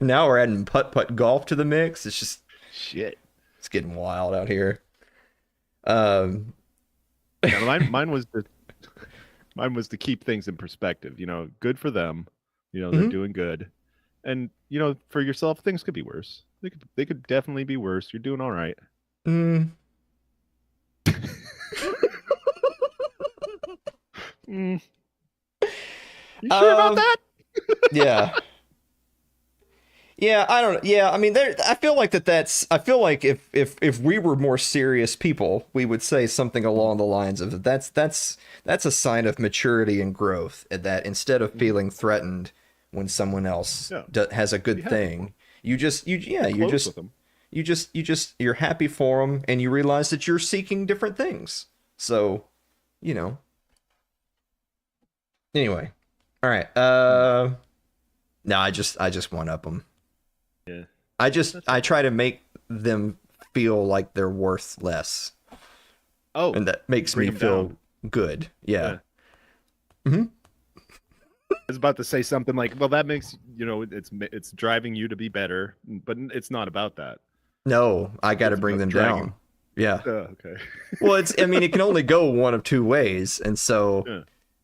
Now we're adding putt golf to the mix. It's just Shit. it's getting wild out here. Yeah, mine was to keep things in perspective. Good for them. They're doing good, and for yourself, things could be worse. They could definitely be worse. You're doing all right. Mm. You sure about that? Yeah. Yeah, I don't. Yeah, I mean, there. I feel like that's. I feel like if we were more serious people, we would say something along the lines of that's a sign of maturity and growth. That instead of Mhm. feeling threatened when someone else Yeah, has a be good happy for thing, you just you yeah be you're close just with them. you're happy for them, and you realize that you're seeking different things. So, you know. Anyway, all right. Mm. No, I just one up them. Yeah, that's I fine. try to make them feel like they're worth less, Oh, and that makes bring me them down. feel good. Yeah. Yeah. Hmm. I was about to say something like, well, that makes, it's driving you to be better, but it's not about that. No, I got to It's bring about them dragging. down. Yeah. Okay. Well, it's I mean, it can only go one of two ways, and so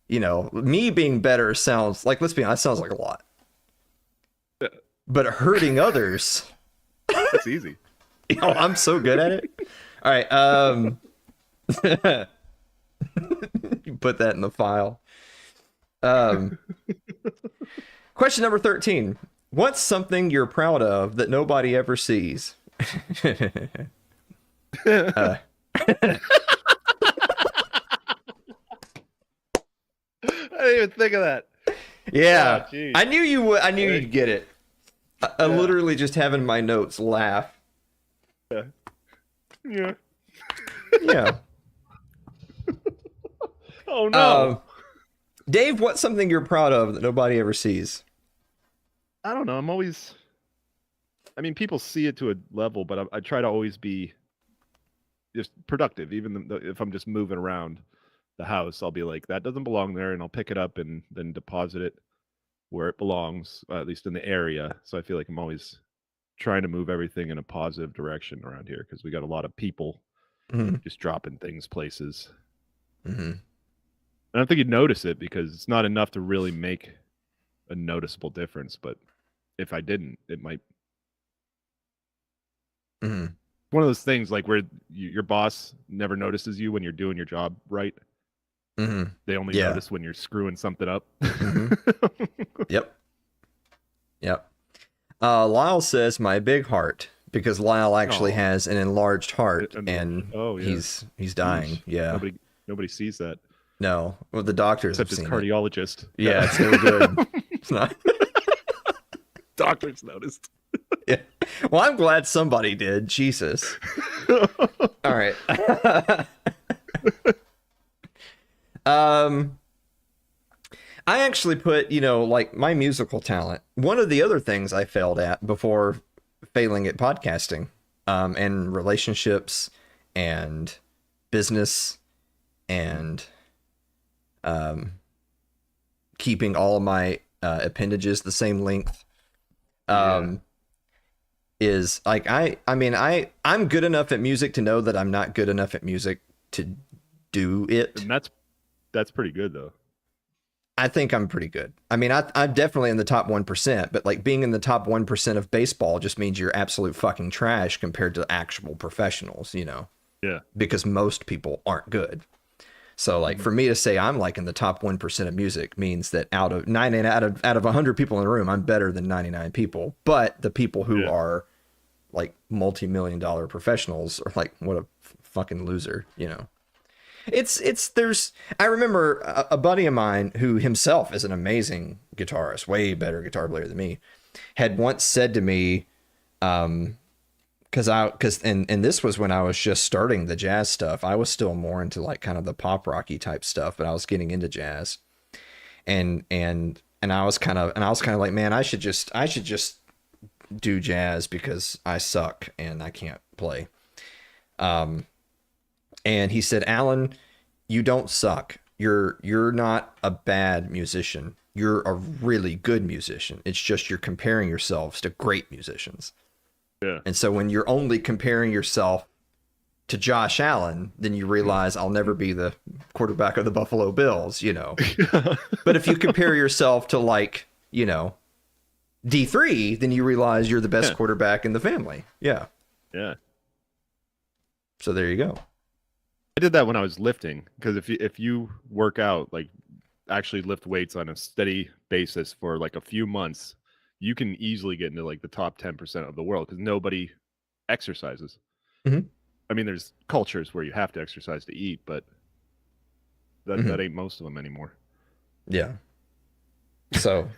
Yeah. me being better sounds like, let's be honest, sounds like a lot, Yeah, but hurting others, that's easy. I'm so good at it. All right. You put that in the file. Um, Question number 13. What's something you're proud of that nobody ever sees? uh, I didn't even think of that. Oh, yeah, geez. I knew you would. I knew Thank you'd get you. it. I Yeah. literally just have in my notes laugh. Yeah. Yeah. Yeah. Oh no. Um, Dave, what's something you're proud of that nobody ever sees? I don't know. I'm always. I mean, people see it to a level, but I try to always be just productive. Even if I'm just moving around the house, I'll be like, that doesn't belong there, and I'll pick it up and then deposit it where it belongs, at least in the area. So I feel like I'm always trying to move everything in a positive direction around here because we got a lot of people Mm-hmm. just dropping things places. Mm-hmm. I don't think you'd notice it because it's not enough to really make a noticeable difference. But if I didn't, it might. Mm-hmm. One of those things like where your boss never notices you when you're doing your job right. Mm-hmm. They only Yeah. notice when you're screwing something up. Mm-hmm. Yep. Yep. Lyle says my big heart because Lyle actually Oh, has an enlarged heart and oh yeah. he's Sheesh. dying. Yeah. Nobody sees that No. Well, the doctors have except his seen it. cardiologist. Yeah, Yeah. it's no good. It's not. Doctors noticed. Yeah. Well, I'm glad somebody did. Jesus. All right. um, I actually put, like my musical talent. One of the other things I failed at before failing at podcasting, and relationships and business and um, keeping all of my appendages the same length. Yeah. Is like I'm good enough at music to know that I'm not good enough at music to do it. And that's pretty good though. I think I'm pretty good. I mean, I'm definitely in the top 1%, but like being in the top 1% of baseball just means you're absolute fucking trash compared to actual professionals, Yeah. because most people aren't good. So like for me to say I'm like in the top 1% of music means that out of 99 out of 100 people in the room, I'm better than 99 people. But the people who Yeah. are like multi-million dollar professionals are like, what a fucking loser, there's I remember a buddy of mine who himself is an amazing guitarist, way better guitar player than me, had once said to me, and this was when I was just starting the jazz stuff. I was still more into like kind of the pop rocky type stuff, but I was getting into jazz. And I was kind of like, man, I should just do jazz because I suck and I can't play. And he said, Alan, you don't suck. You're not a bad musician. You're a really good musician. It's just you're comparing yourselves to great musicians. Yeah. And so when you're only comparing yourself to Josh Allen, then you realize I'll never be the quarterback of the Buffalo Bills, But if you compare yourself to like, D3, then you realize you're the best quarterback in the family. Yeah. Yeah. So there you go. I did that when I was lifting because if you work out, like actually lift weights on a steady basis for like a few months, you can easily get into like the top 10% of the world because nobody exercises. Mhm. I mean, there's cultures where you have to exercise to eat, but that ain't most of them anymore. Yeah. So,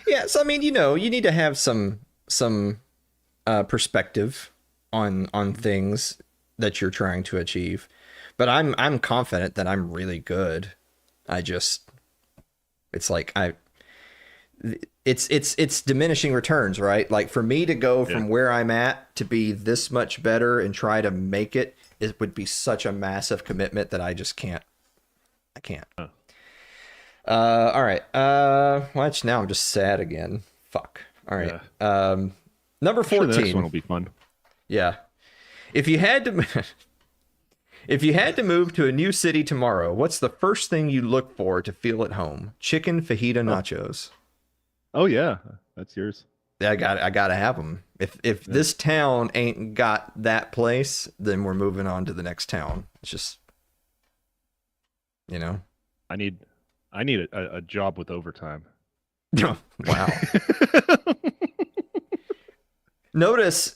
yeah. So I mean, you need to have some perspective on things that you're trying to achieve. But I'm confident that I'm really good. It's like it's diminishing returns, right? Like for me to go from where I'm at to be this much better and try to make it would be such a massive commitment that I just can't. I can't. All right. Watch now. I'm just sad again. Fuck. All right. Number 14. Sure, the next one will be fun. Yeah. If you had to move to a new city tomorrow, what's the first thing you look for to feel at home? Chicken fajita nachos. Oh yeah, that's yours. I gotta have them. If this town ain't got that place, then we're moving on to the next town. It's just, I need a job with overtime. Wow. Notice,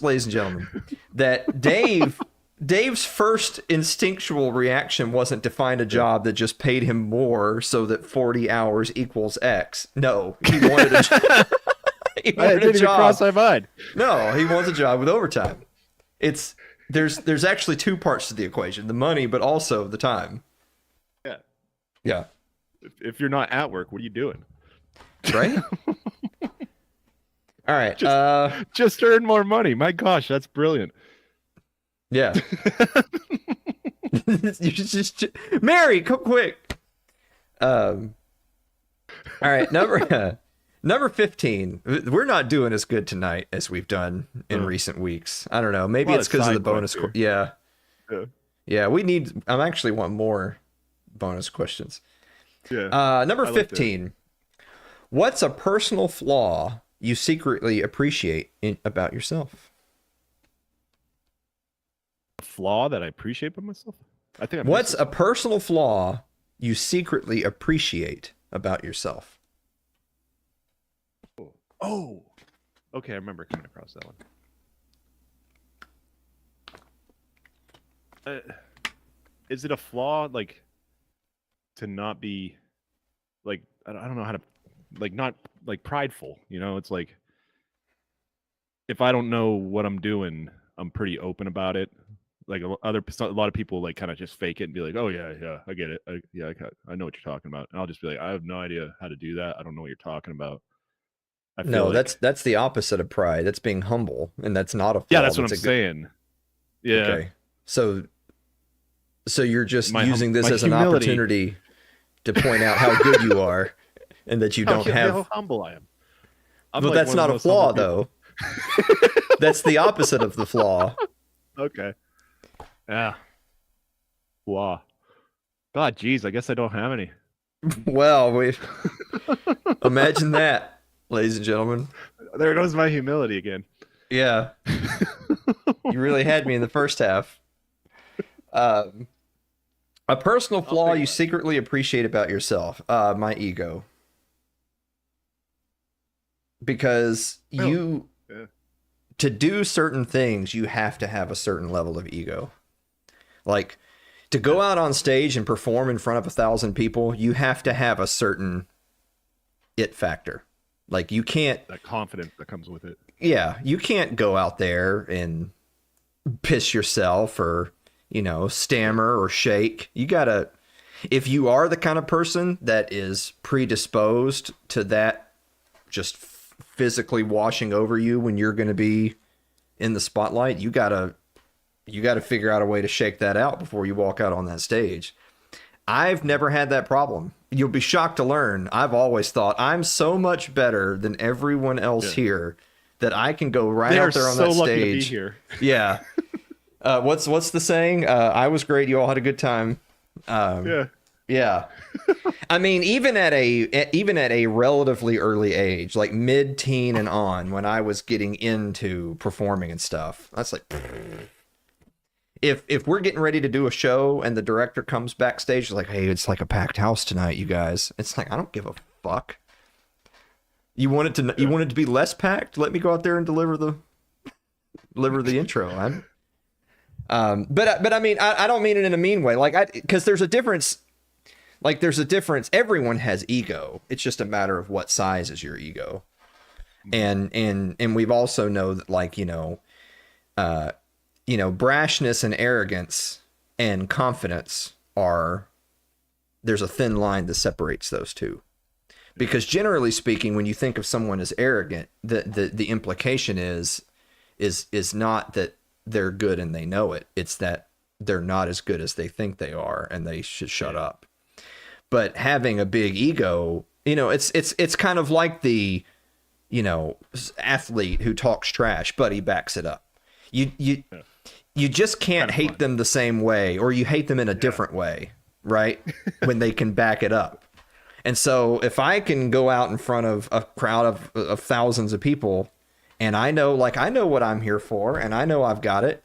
ladies and gentlemen, that Dave's first instinctual reaction wasn't to find a job that just paid him more so that 40 hours equals X. No, he wanted a job. He wanted a job. Cross my mind. No, he wants a job with overtime. There's actually two parts to the equation: the money, but also the time. Yeah. Yeah. If you're not at work, what are you doing? Right? All right. Just earn more money. My gosh, that's brilliant. Yeah. You just Mary, come quick. All right, number 15. We're not doing as good tonight as we've done in recent weeks. I don't know. Maybe it's because of the bonus. Yeah. I actually want more bonus questions. Yeah. Number 15. What's a personal flaw you secretly appreciate about yourself? A flaw that I appreciate about myself? I think. What's a personal flaw you secretly appreciate about yourself? Oh. Okay, I remember coming across that one. Is it a flaw, like, to not be, like, I don't know how to, like, not, like, prideful, It's like, if I don't know what I'm doing, I'm pretty open about it. Like, a lot of people, like, kind of just fake it and be like, oh, yeah, I get it. I know what you're talking about. And I'll just be like, I have no idea how to do that. I don't know what you're talking about. No, that's the opposite of pride. That's being humble, and that's not a flaw. Yeah, that's what I'm saying. Yeah. Okay. So you're just using this as an opportunity to point out how good you are, and that you don't have how humble I am. But that's not a flaw, though. That's the opposite of the flaw. Okay. Yeah. Flaw. God, geez, I guess I don't have any. Well, imagine that. Ladies and gentlemen, there goes my humility again. Yeah. You really had me in the first half. A personal flaw you secretly appreciate about yourself. My ego. Because to do certain things, you have to have a certain level of ego. Like, to go out on stage and perform in front of 1,000 people, you have to have a certain it factor. Like, you can't... That confidence that comes with it. Yeah, you can't go out there and piss yourself or, stammer or shake. You gotta... If you are the kind of person that is predisposed to that just physically washing over you when you're going to be in the spotlight, you gotta figure out a way to shake that out before you walk out on that stage. I've never had that problem. You'll be shocked to learn. I've always thought I'm so much better than everyone else here that I can go right out there on that stage. Lucky to be here. Yeah. What's the saying? I was great. You all had a good time. Yeah. I mean, even at a relatively early age, like mid-teen and on, when I was getting into performing and stuff, that's like, if we're getting ready to do a show and the director comes backstage, like, hey, it's like a packed house tonight, you guys. It's like, I don't give a fuck. You want it to be less packed? Let me go out there and deliver the intro. But I mean, I don't mean it in a mean way. Like, because there's a difference. Like, there's a difference. Everyone has ego. It's just a matter of what size is your ego. And we've also know that, like, brashness and arrogance and confidence there's a thin line that separates those two. Because generally speaking, when you think of someone as arrogant, the implication is not that they're good and they know it. It's that they're not as good as they think they are, and they should shut up. But having a big ego, it's kind of like the, athlete who talks trash, but he backs it up. You just can't hate them the same way, or you hate them in a different way, right? When they can back it up. And so if I can go out in front of a crowd of thousands of people, and I know what I'm here for, and I know I've got it,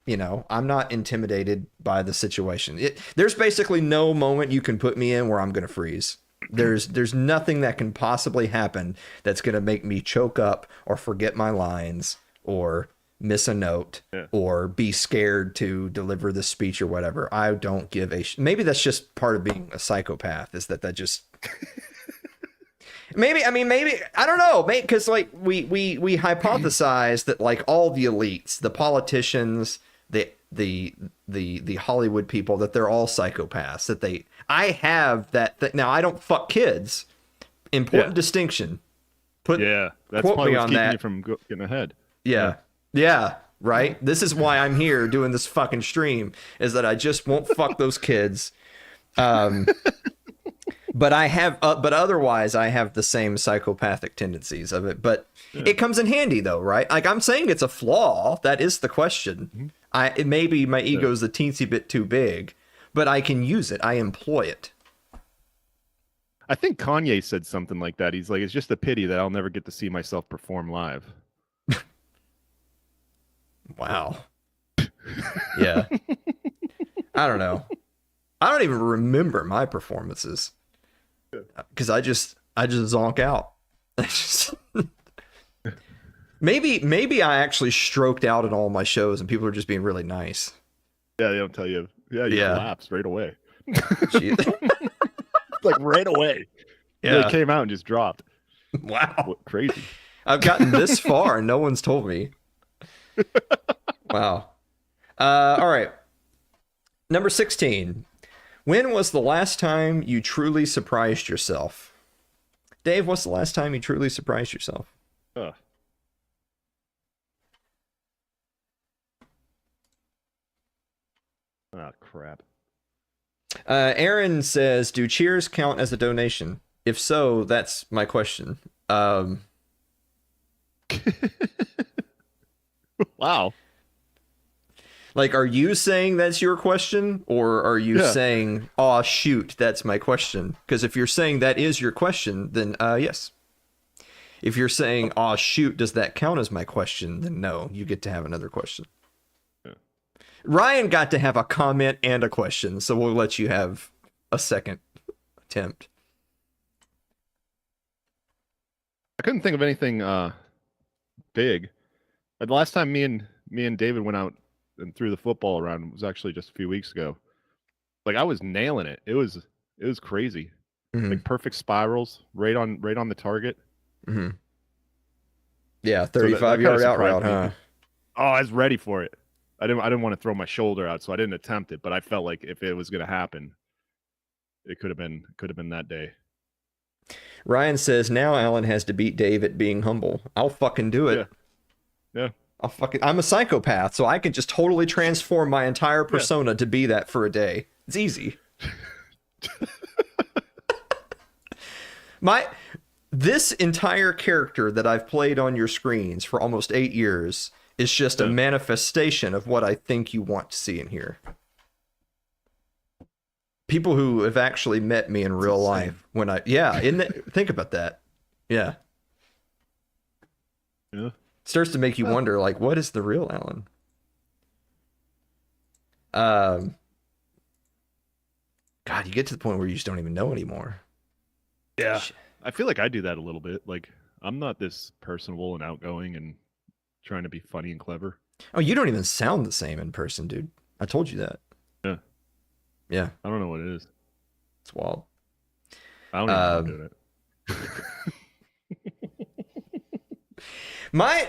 I'm not intimidated by the situation. There's basically no moment you can put me in where I'm going to freeze. There's nothing that can possibly happen that's going to make me choke up or forget my lines or miss a note or be scared to deliver the speech or whatever. I don't give a maybe that's just part of being a psychopath, is that just maybe I don't know, because like we hypothesize that, like, all the elites, the politicians, the Hollywood people, that they're all psychopaths, that I have that now I don't fuck kids. Important distinction. That's probably what's keeping you from getting ahead. Yeah, right. This is why I'm here doing this fucking stream, is that I just won't fuck those kids. But otherwise I have the same psychopathic tendencies of it. But it comes in handy though, right? Like, I'm saying it's a flaw. That is the question. Maybe my ego is a teensy bit too big, but I can use it. I employ it. I think Kanye said something like that. He's like, it's just a pity that I'll never get to see myself perform live. Wow. Yeah. I don't know. I don't even remember my performances, because I just zonk out. Maybe I actually stroked out at all my shows and people are just being really nice. Yeah, they don't tell you. Yeah, you collapsed right away. Like right away. Yeah, they came out and just dropped. Wow, what, crazy. I've gotten this far and no one's told me. Wow. All right. Number 16. When was the last time you truly surprised yourself? Dave, what's the last time you truly surprised yourself? Oh, crap. Aaron says, do cheers count as a donation? If so, that's my question. Wow. Like, are you saying that's your question, or are you saying, "Aw, shoot, that's my question"? Because if you're saying that is your question, then yes. If you're saying, "Aw, shoot, does that count as my question?" then no, you get to have another question. Yeah. Ryan got to have a comment and a question, so we'll let you have a second attempt. I couldn't think of anything big. The last time me and David went out and threw the football around was actually just a few weeks ago. Like, I was nailing it. It was crazy. Mm-hmm. Like, perfect spirals, right on the target. Mm-hmm. Yeah, 35-yard out route, huh? Oh, I was ready for it. I didn't want to throw my shoulder out, so I didn't attempt it. But I felt like if it was going to happen, it could have been that day. Ryan says, now Alan has to beat Dave at being humble. I'll fucking do it. Yeah. I'm a psychopath, so I can just totally transform my entire persona to be that for a day. It's easy. This entire character that I've played on your screens for almost 8 years is just a manifestation of what I think you want to see in here. People who have actually met me in real life think about that. Yeah. Yeah. Starts to make you wonder, like, what is the real Alan? God, you get to the point where you just don't even know anymore. Yeah. I feel like I do that a little bit. Like, I'm not this personable and outgoing and trying to be funny and clever. Oh, you don't even sound the same in person, dude. I told you that. Yeah, Yeah, I don't know what it is. it's wild. I don't even know how I'm Um, doing it.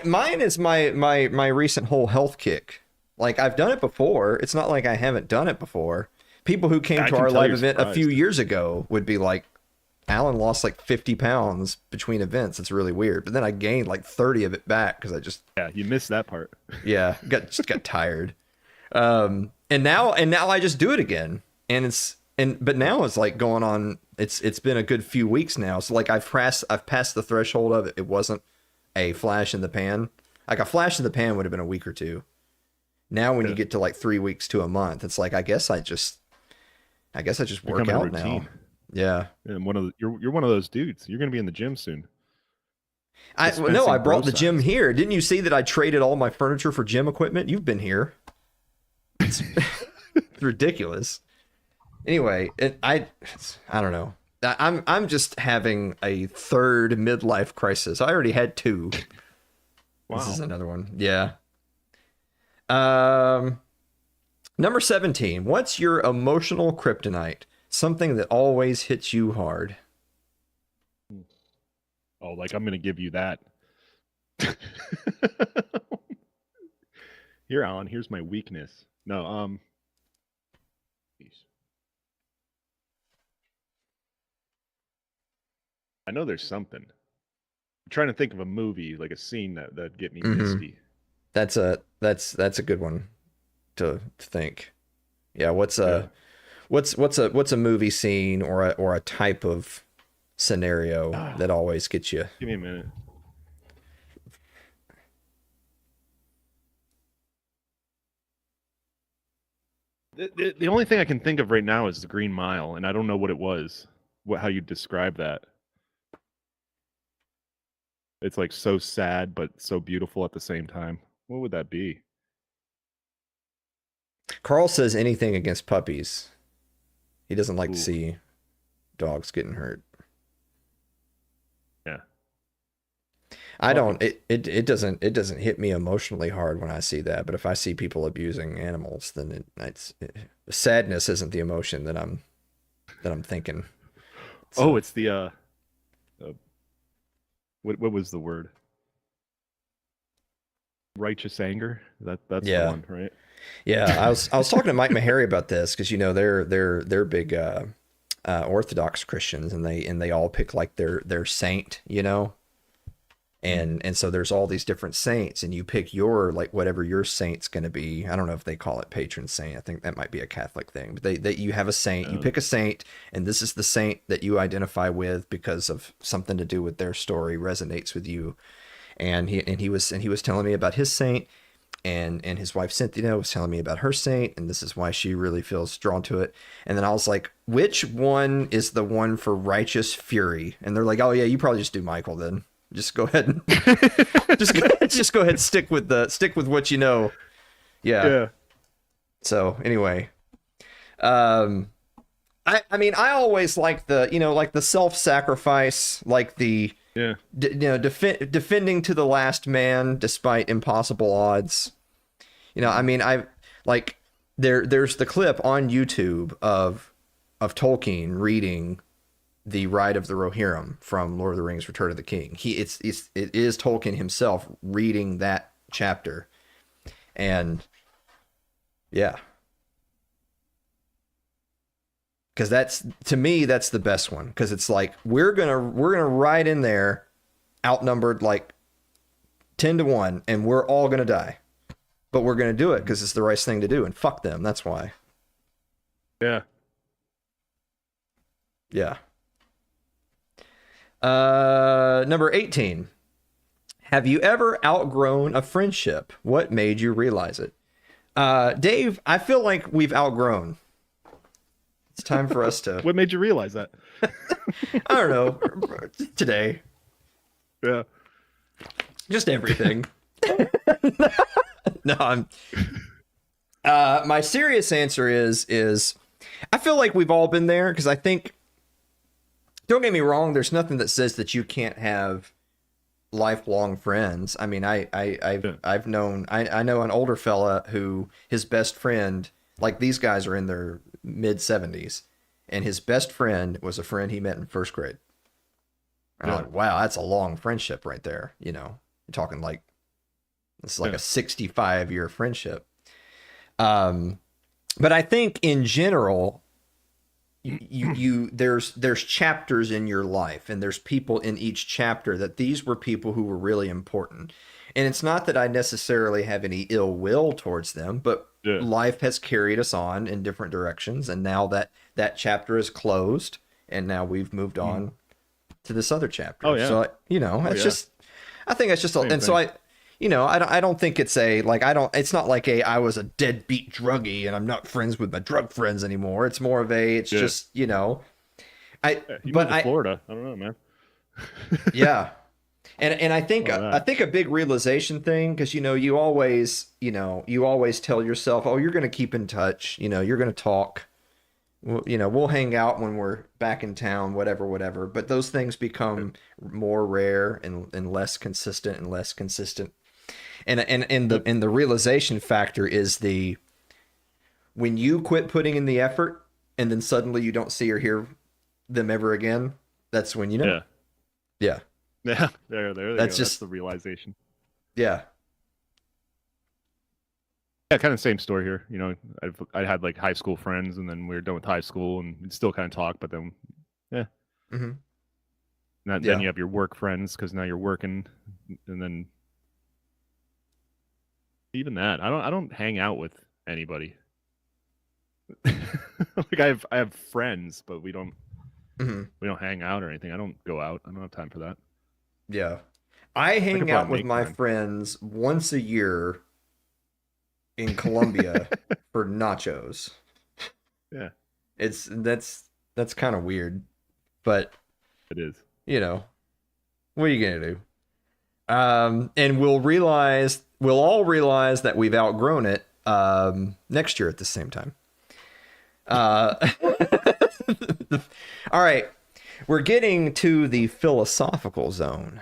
mine is my recent whole health kick. Like, I've done it before. It's not like I haven't done it before. People who came I to can our tell live you're event a few surprised. years ago would be like, Alan lost like 50 pounds between events. It's really weird. But then I gained like 30 of it back because I just, Yeah, you missed that part. yeah, got tired. And now I just do it again. But now it's like going on. It's been a good few weeks now. So like I've passed the threshold of it. It wasn't a flash in the pan. Like a flash in the pan would have been a week or two. Now when you Yeah. get to like 3 weeks to a month, it's like I guess I just work Becoming a out now. routine. Yeah. And you're one of those dudes. You're gonna be in the gym soon. Well, no, I Dispensing bro brought the gym signs. here. Didn't you see that I traded all my furniture for gym equipment? You've been here. It's, it's ridiculous. Anyway, I don't know. I'm just having a third midlife crisis. I already had two. Wow. This is another one. Yeah. Um, Number 17. What's your emotional kryptonite? Something that always hits you hard. Oh, like I'm gonna give you that. Here, Alan. Here's my weakness. No, jeez. I know there's something. I'm trying to think of a movie, like a scene that get me Mhm. misty. That's a good one to think. Yeah. What's Yeah. what's a movie scene or a type of scenario that always gets you? Give me a minute. The only thing I can think of right now is the Green Mile, and I don't know what it was. How you describe that? It's like so sad but so beautiful at the same time. What would that be? Carl says anything against puppies. He doesn't like to Ooh, see dogs getting hurt. yeah. I don't. Puppies. It doesn't hit me emotionally hard when I see that. But if I see people abusing animals, then sadness isn't the emotion that I'm thinking. Oh, So, it's the what was the word? Righteous anger. That's the yeah, one, right? yeah. I was talking to Mike Meharry about this because they're big Orthodox Christians and they all pick like their saint, you know. And so there's all these different saints and you pick your like whatever your saint's going to be. I don't know if they call it patron saint. I think that might be a Catholic thing. But you have a saint, you pick a saint, and this is the saint that you identify with because of something to do with their story resonates with you. And he was telling me about his saint, and his wife Cynthia was telling me about her saint, and this is why she really feels drawn to it. And then I was like, which one is the one for righteous fury? And they're like, oh yeah, you probably just do Michael then. Just go ahead and just go ahead and stick with what you know. Yeah. Yeah. So anyway, I mean I always like the self-sacrifice, like the Yeah. defending to the last man despite impossible odds. I mean I like there's the clip on YouTube of Tolkien reading the Ride of the Rohirrim from Lord of the Rings: Return of the King. It is Tolkien himself reading that chapter, and yeah, because that's to me that's the best one because it's like we're gonna ride in there, outnumbered like 10-1, and we're all gonna die, but we're gonna do it because it's the right thing to do, and fuck them. That's why. Yeah. Yeah. Number 18. Have you ever outgrown a friendship? What made you realize it? Dave, I feel like we've outgrown. It's time for us to, What made you realize that? I don't know, today. Yeah. Just everything. No, I'm, my serious answer is I feel like we've all been there because I think, don't get me wrong, there's nothing that says that you can't have lifelong friends. I mean, Yeah. I've known, I know an older fella who his best friend, like these guys are in their mid 70s, and his best friend was a friend he met in first grade. And I'm Yeah. like, wow, that's a long friendship right there. You know, you're talking like it's like Yeah. a 65-year friendship. Um, but I think in general, there's chapters in your life, and there's people in each chapter that these were people who were really important. And it's not that I necessarily have any ill will towards them, but Yeah. life has carried us on in different directions, and now that chapter is closed, and now we've moved Mhm. on to this other Oh chapter. yeah. So you know, Oh it's yeah. just, I think it's just, Same and so thing. I don't think it's a like I don't. It's not like I was a deadbeat druggie and I'm not friends with my drug friends anymore. It's more of a, it's Yeah. just, you know, I, Yeah. You but moved to I, Florida. I don't know, man. yeah. And All I that. think a big realization thing, because you always tell yourself, oh, you're going to keep in touch, you're going to talk. We'll hang out when we're back in town, whatever. But those things Yeah. become more rare and less consistent and less consistent. And Yeah. the realization factor is the when you quit putting in the effort and then suddenly you don't see or hear them ever again, that's when you know. Yeah. Yeah. Yeah. There they That's go. That's just the realization. yeah. Yeah, kind of same story here. I had like high school friends, and then we were done with high school, and we'd still kind of talk. But then, yeah, Hmm. then Yeah. you have your work friends because now you're working, and then even that, I don't hang out with anybody. Like I have friends, but we don't Hmm. we don't hang out or anything. I don't go out. I don't have time for that. Yeah. I I could hang out probably with make my time. friends once a year in Colombia for nachos. Yeah, It's that's kind of weird, but it is. you know, what are you gonna do? And we'll all realize that we've outgrown it next year at the same time. Uh, all right, we're getting to the philosophical zone.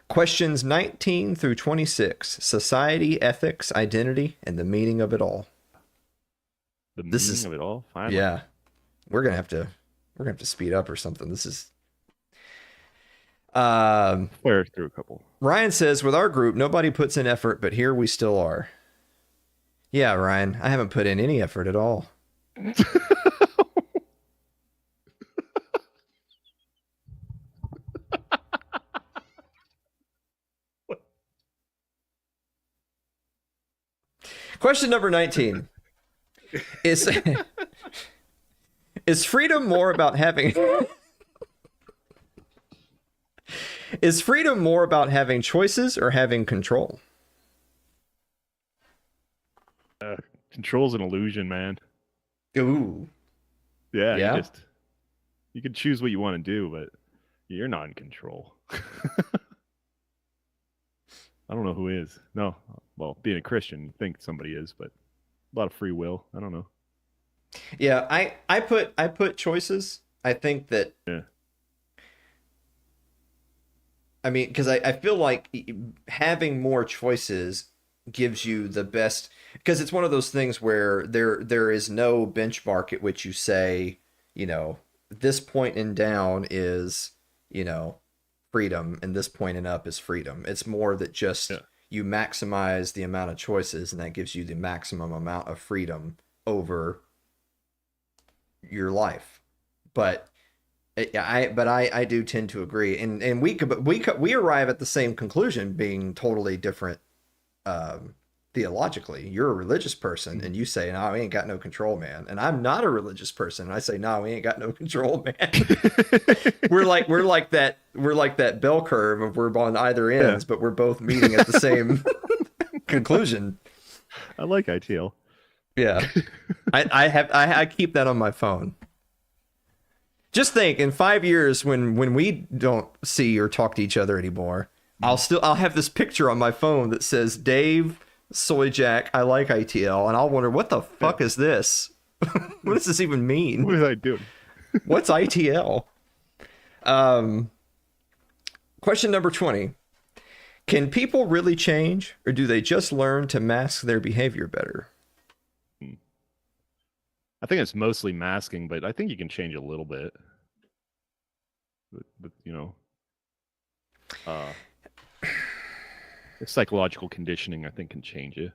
Questions 19 through 26: society, ethics, identity, and the meaning of it all. The This meaning is of it all. Finally, yeah. We're gonna have to speed up or something. This is um flare through a couple. Ryan says, with our group, nobody puts in effort, but here we still are. Yeah, Ryan, I haven't put in any effort at all. Question number 19. Is is freedom more about having is freedom more about having choices or having control? Control's an illusion, man. Ooh. Yeah, Yeah. you can choose what you want to do, but you're not in control. I don't know who is. No, well, being a Christian, you think somebody is, but a lot of free will. I don't know. Yeah, I put choices. I think that Yeah, I mean, because I feel like having more choices gives you the best, because it's one of those things where there is no benchmark at which you say, this point and down is, you know, freedom, and this point and up is freedom. It's more that just yeah, you maximize the amount of choices, and that gives you the maximum amount of freedom over your life. But I do tend to agree, and we arrive at the same conclusion, being totally different theologically. You're a religious person, Mhm. and you say, "No, we ain't got no control, man." And I'm not a religious person, and I say, "No, we ain't got no control, man." We're like that bell curve of we're on either Yeah, ends, but we're both meeting at the same conclusion. I like ITL. Yeah, I keep that on my phone. Just think, in 5 years, when we don't see or talk to each other anymore, I'll have this picture on my phone that says Dave Soy Jack, I like ITL, and I'll wonder, what the Yeah. fuck is this? What does this even mean? What was I doing? What's ITL? Um Question number 20. Can people really change, or do they just learn to mask their behavior better? Hmm. I think it's mostly masking, but I think you can change a little bit. But you know, uh, psychological conditioning, I think, can change you.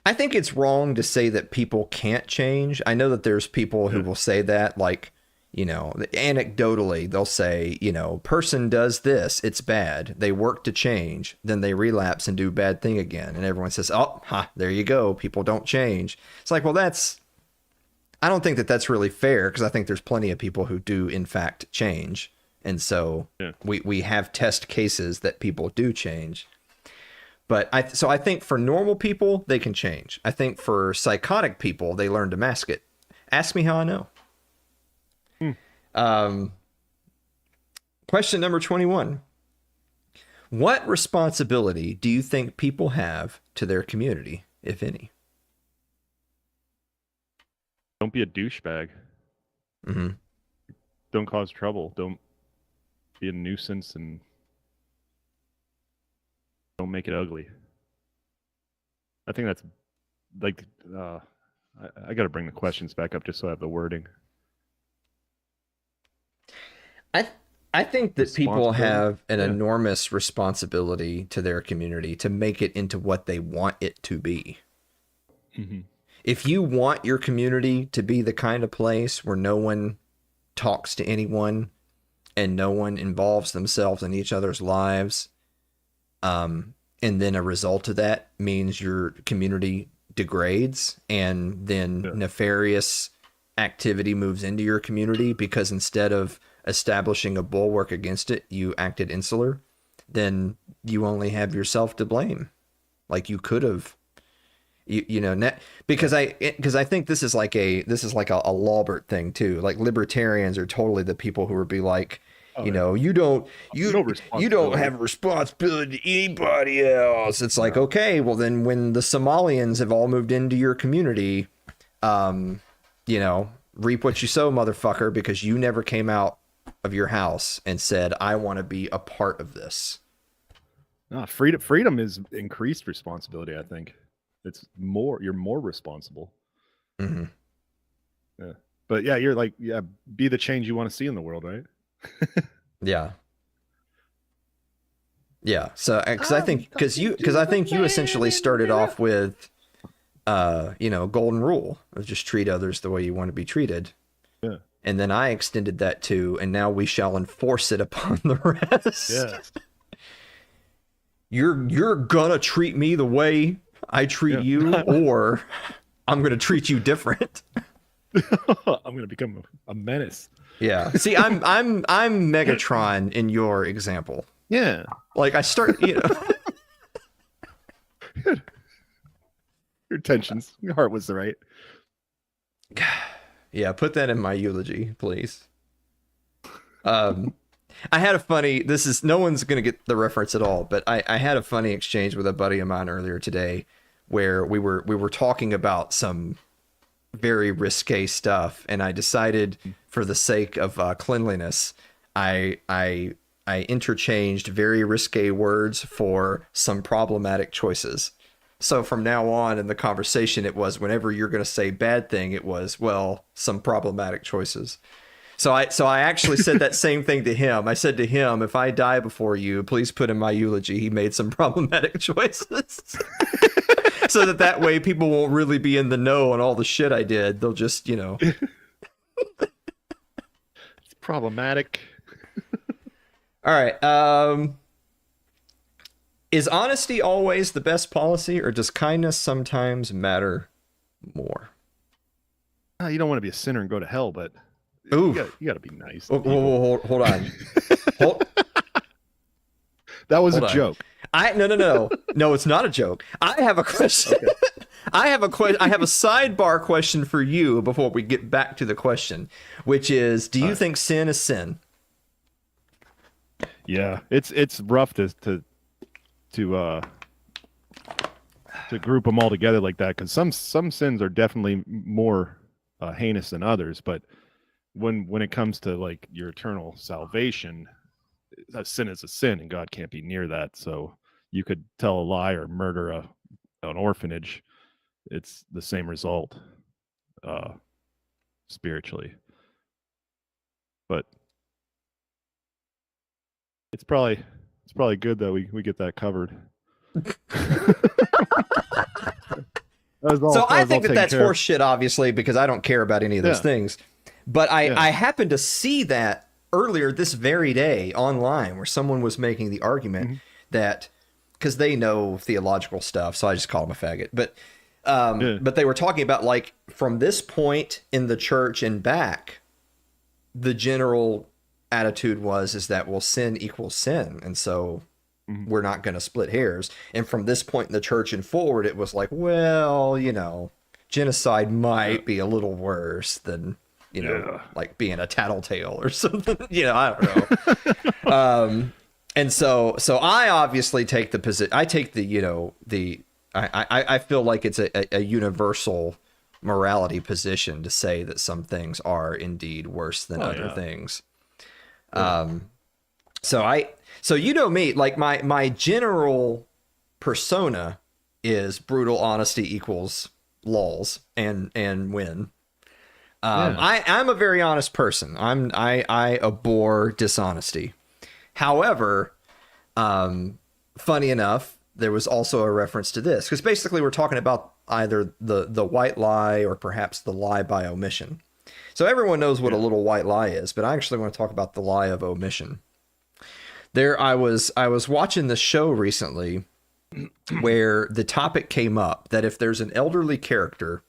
I think it's wrong to say that people can't change. I know that there's people who Yeah. will say that, like, anecdotally, they'll say, person does this, it's bad. They work to change, then they relapse and do bad thing again. And everyone says, oh, there you go. People don't change. It's like, well, I don't think that that's really fair, because I think there's plenty of people who do, in fact, change. And so Yeah. we have test cases that people do change. But I think for normal people, they can change. I think for psychotic people, they learn to mask it. Ask me how I know. Um, question number 21. What responsibility do you think people have to their community, if any? Don't be a douchebag. Mm-hmm. Don't cause trouble. Don't be a nuisance, and don't make it ugly. I think that's like I got to bring the questions back up just so I have the wording. I I think that people Responsibility? have an Yeah. enormous responsibility to their community to make it into what they want it to be. Mm-hmm. If you want your community to be the kind of place where no one talks to anyone and no one involves themselves in each other's lives, and then a result of that means your community degrades, and then nefarious activity moves into your community because instead of establishing a bulwark against it, you acted insular, then you only have yourself to blame. Like you could have, because I think this is like a Laubert thing too. Like libertarians are totally the people who would be like, Oh, you don't No you don't responsibility. have responsibility to anybody else. It's like, okay, well then when the Somalians have all moved into your community, reap what you sow, motherfucker, because you never came out of your house and said, I want to be a part of this. No, freedom is increased responsibility, I think. You're more responsible. Mm-hmm. Yeah. But yeah, you're like, be the change you want to see in the world, right? Yeah. Yeah. So, because I think you essentially started off with, golden rule of just treat others the way you want to be treated. Yeah. And then I extended that to, and now we shall enforce it upon the rest. Yeah. You're gonna treat me the way I treat you, or I'm gonna treat you different. I'm gonna become a menace. Yeah. See, I'm Megatron in your example. Yeah. Like I start, Your intentions, your heart was right. Yeah, put that in my eulogy, please. I had a funny, no one's going to get the reference at all, but I had a funny exchange with a buddy of mine earlier today where we were talking about some very risque stuff, and I decided for the sake of cleanliness, I interchanged very risque words for some problematic choices. So from now on in the conversation, it was whenever you're going to say bad thing, it was, well, some problematic choices. So I actually said that same thing to him. I said to him, if I die before you, please put in my eulogy, he made some problematic choices. So that way people won't really be in the know on all the shit I did. They'll just, It's problematic. All right. Is honesty always the best policy, or does kindness sometimes matter more? You don't want to be a sinner and go to hell, but Ooh. you got to be nice. Whoa, hold on. That was a joke. No, it's not a joke. I have a question. Okay. I have a sidebar question for you before we get back to the question, which is, do you think sin is sin? Yeah, it's rough to group them all together like that, because some sins are definitely more heinous than others. But when it comes to like your eternal salvation, a sin is a sin, and God can't be near that. So you could tell a lie or murder an orphanage. It's the same result, uh, spiritually. But it's probably good that we get that covered. So I think that's horse shit, obviously, because I don't care about any of those things. But I happened to see that earlier this very day online, where someone was making the argument that, because they know theological stuff, so I just call them a faggot. But they were talking about, like, from this point in the church and back, the general attitude is that, well, sin equals sin, and so we're not going to split hairs. And from this point in the church and forward, it was like, well, genocide might be a little worse than, like being a tattletale or something. I don't know. And so I obviously take the position. I take I feel like it's a universal morality position to say that some things are indeed worse than other things. So me, like my general persona is brutal honesty equals lols and win. I'm a very honest person. I abhor dishonesty. However, funny enough, there was also a reference to this, because basically we're talking about either the white lie or perhaps the lie by omission. So everyone knows what a little white lie is, but I actually want to talk about the lie of omission. I was watching this show recently where the topic came up that if there's an elderly character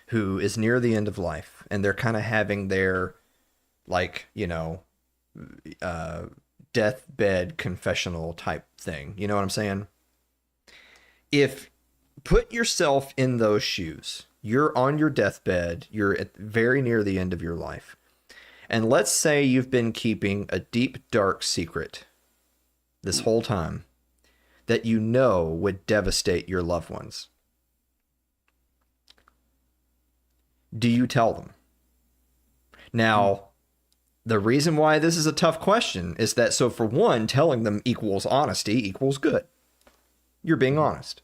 who is near the end of life and they're kind of having their, like, deathbed confessional type thing, you know what I'm saying? If put yourself in those shoes, you're on your deathbed, you're very near the end of your life, and let's say you've been keeping a deep, dark secret this whole time that would devastate your loved ones. Do you tell them? Now, the reason why this is a tough question is that, so for one, telling them equals honesty equals good. You're being honest.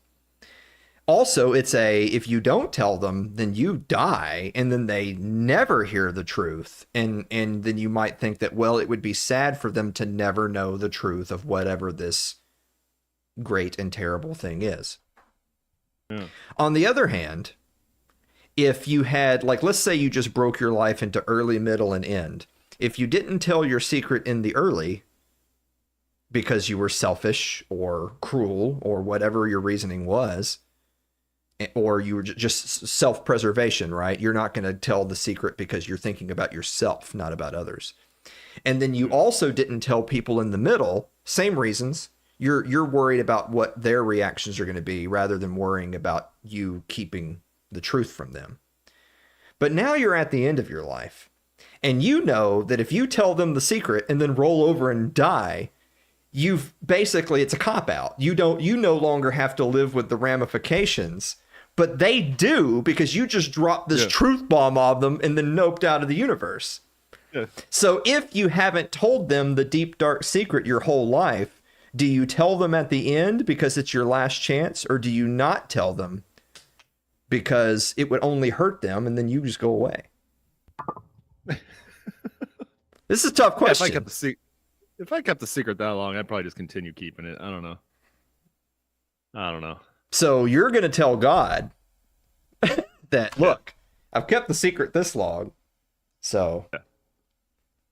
Also, it's if you don't tell them, then you die, and then they never hear the truth. And then you might think that, well, it would be sad for them to never know the truth of whatever this great and terrible thing is. Yeah. On the other hand, if you had, like, let's say you just broke your life into early, middle, and end. If you didn't tell your secret in the early because you were selfish or cruel or whatever your reasoning was, or you were just self-preservation, right? You're not going to tell the secret because you're thinking about yourself, not about others. And then you also didn't tell people in the middle, same reasons. You're worried about what their reactions are going to be rather than worrying about you keeping the truth from them. But now you're at the end of your life, and you know that if you tell them the secret and then roll over and die, it's a cop-out. You no longer have to live with the ramifications, but they do, because you just dropped this truth bomb on them and then noped out of the universe. Yeah. So if you haven't told them the deep, dark secret your whole life, do you tell them at the end because it's your last chance, or do you not tell them because it would only hurt them and then you just go away? This is a tough question. If I kept the secret that long, I'd probably just continue keeping it. I don't know. So you're going to tell God that, look, I've kept the secret this long. So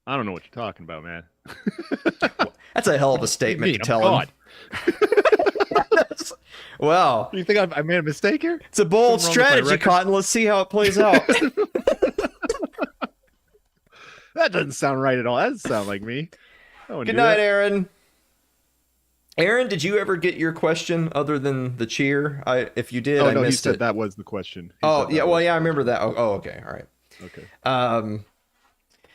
I don't know what you're talking about, man. That's a hell of a statement to tell him. Well, you think I made a mistake here? It's a bold strategy, Cotton. Let's see how it plays out. That doesn't sound right at all. That doesn't sound like me. Good night, Aaron. Aaron, did you ever get your question other than the cheer? If you did, I missed it. He said that was the question. I remember that. Oh, okay. All right. Okay.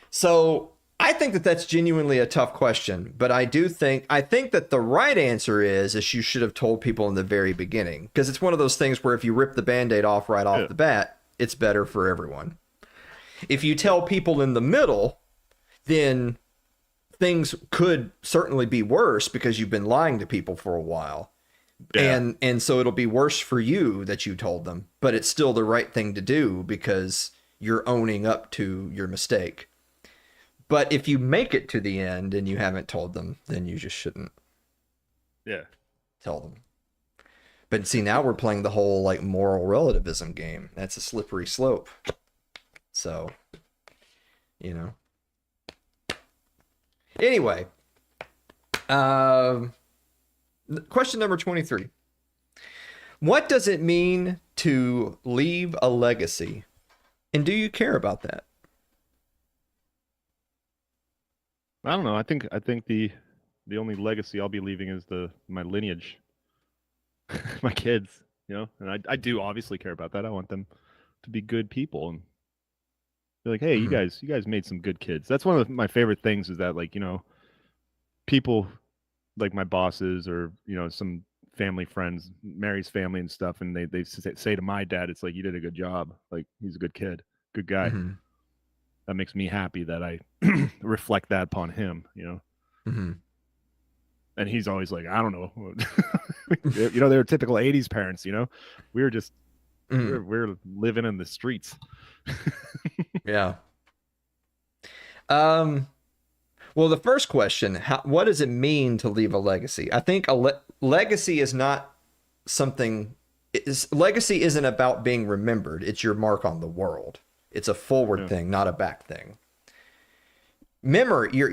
So I think that's genuinely a tough question, but I think that the right answer is you should have told people in the very beginning, because it's one of those things where if you rip the Band-Aid off right off the bat, it's better for everyone. If you tell people in the middle, then things could certainly be worse because you've been lying to people for a while. Yeah. And so it'll be worse for you that you told them, but it's still the right thing to do because you're owning up to your mistake. But if you make it to the end and you haven't told them, then you just shouldn't Yeah. tell them. But see, now we're playing the whole like moral relativism game. That's a slippery slope. So, you know. Anyway, question number 23. What does it mean to leave a legacy? And do you care about that? I don't know. I think the only legacy I'll be leaving is my lineage, my kids. You know, and I do obviously care about that. I want them to be good people and be like, hey, Mhm. you guys made some good kids. That's one of my favorite things is that like people like my bosses or some family friends, Mary's family and stuff, and they say to my dad, it's like you did a good job. Like he's a good kid, good guy. Mhm. That makes me happy that I reflect that upon him. Mhm. And he's always like, I don't know. They were typical 80s parents, We were just Mhm. we're living in the streets. Yeah. Um well, the first question, what does it mean to leave a legacy? I think legacy is not something legacy isn't about being remembered. It's your mark on the world. It's a forward Yeah. thing, not a back thing. Memory, your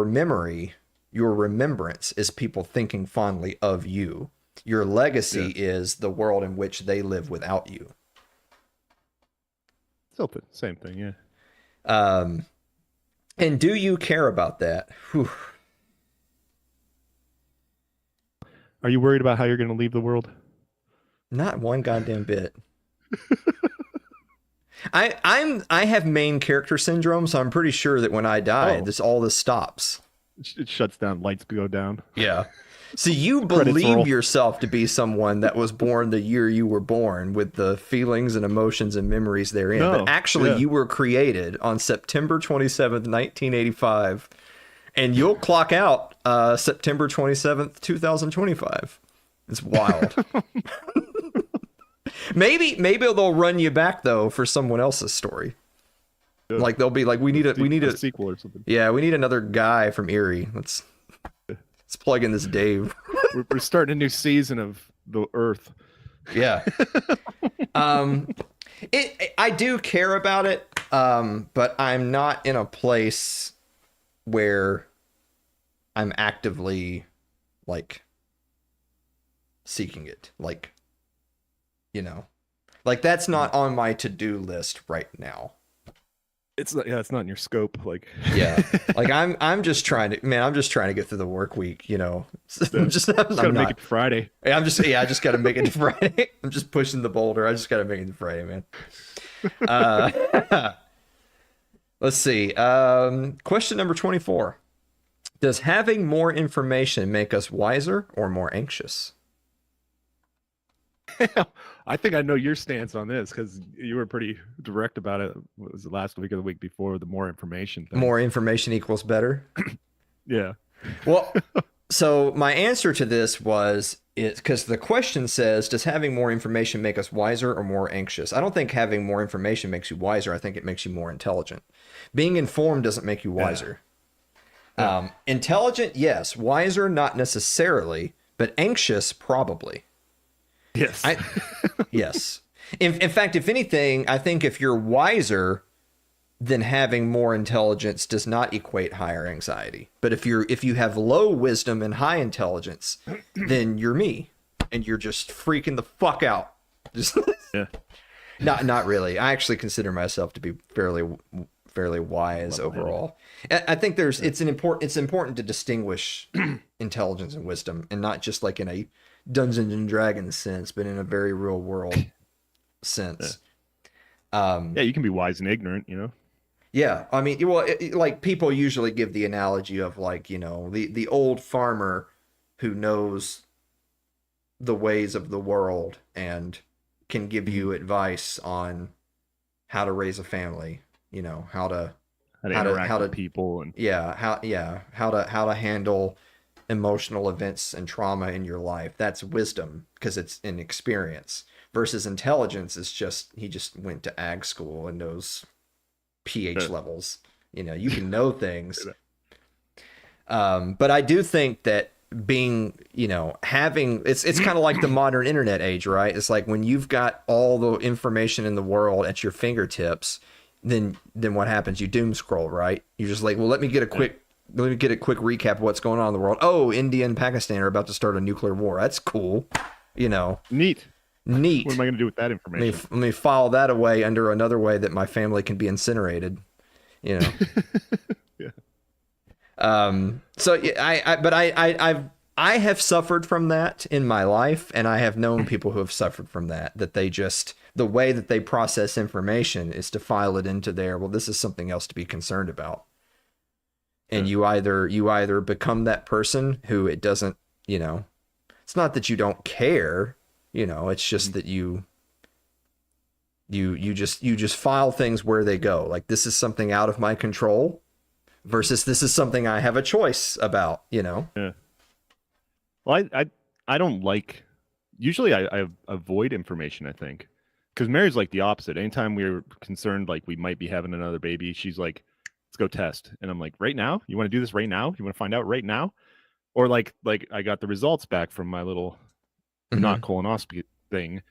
memory, your remembrance is people thinking fondly of you. Your legacy Yeah. is the world in which they live without you. Still the same thing, yeah. Um, and do you care about that? Whew. Are you worried about how you're going to leave the world? Not one goddamn bit. I have main character syndrome, so I'm pretty sure that when I die, Oh, all this stops. it shuts down, lights go down. Yeah. So you Credits believe roll. yourself to be someone that was born the year you were born with the feelings and emotions and memories therein. No, But actually, yeah. you were created on September 27th, 1985. And you'll clock out September 27th, 2025. It's wild. Maybe they'll run you back, though, for someone else's story. Yeah. Like they'll be like, we need a sequel or something. Yeah, we need another guy from Erie. Let's plug in this Dave. We're starting a new season of the Earth. Yeah. I do care about it, but I'm not in a place where I'm actively like seeking it. Like, like that's not on my to-do list right now. It's not. Yeah, it's not in your scope. Like, Yeah, like I'm just trying to get through the work week. I'm gotta make it Friday. I just got to make it to Friday. I'm just pushing the boulder. I just got to make it to Friday, man. Let's see. Question number 24. Does having more information make us wiser or more anxious? I think I know your stance on this because you were pretty direct about it. What was it, last week or the week before? The more information thing. More information equals better. Yeah. Well, so my answer to this was because the question says, does having more information make us wiser or more anxious? I don't think having more information makes you wiser. I think it makes you more intelligent. Being informed doesn't make you wiser. Yeah. Intelligent, yes. Wiser, not necessarily, but anxious, probably. Yes. Yes. In fact, if anything, I think if you're wiser, then having more intelligence does not equate higher anxiety. But if you have low wisdom and high intelligence, then you're me, and you're just freaking the fuck out. Just Yeah. Not really. I actually consider myself to be fairly wise overall. I think it's important to distinguish intelligence and wisdom, and not just like in a Dungeons and Dragons sense, but in a very real world sense. Yeah, you can be wise and ignorant, Yeah, I mean, well, like people usually give the analogy of like, the old farmer who knows the ways of the world and can give you advice on how to raise a family, how to how to how interact with to people and how to handle emotional events and trauma in your life. That's wisdom because it's an experience versus intelligence is just he just went to ag school and knows pH uh, levels. You know, you can know things. But I do think that being, you know, having it's kind of like the modern internet age, right? It's like when you've got all the information in the world at your fingertips, then what happens? You doom scroll, right? You're just like, well, let me get a quick recap of what's going on in the world. Oh, India and Pakistan are about to start a nuclear war. That's cool. You know, neat. What neat. am I going to do with that information? Let me file that away under another way that my family can be incinerated. You know. Yeah. So I have suffered from that in my life, and I have known people who have suffered from that. That they just the way that they process information is to file it into their well, this is something else to be concerned about. And Yeah. you either become that person who it doesn't, you know, it's not that you don't care, you know, it's just that you just file things where they go. Like this is something out of my control versus this is something I have a choice about, you know? Yeah. Well, I don't like. Usually, I avoid information. I think because Mary's like the opposite. Anytime we're concerned, like we might be having another baby, she's like, "Let's go test." And I'm like, "Right now? You want to do this right now? You want to find out right now?" Or like I got the results back from my little not Mm-hmm. colonoscopy thing,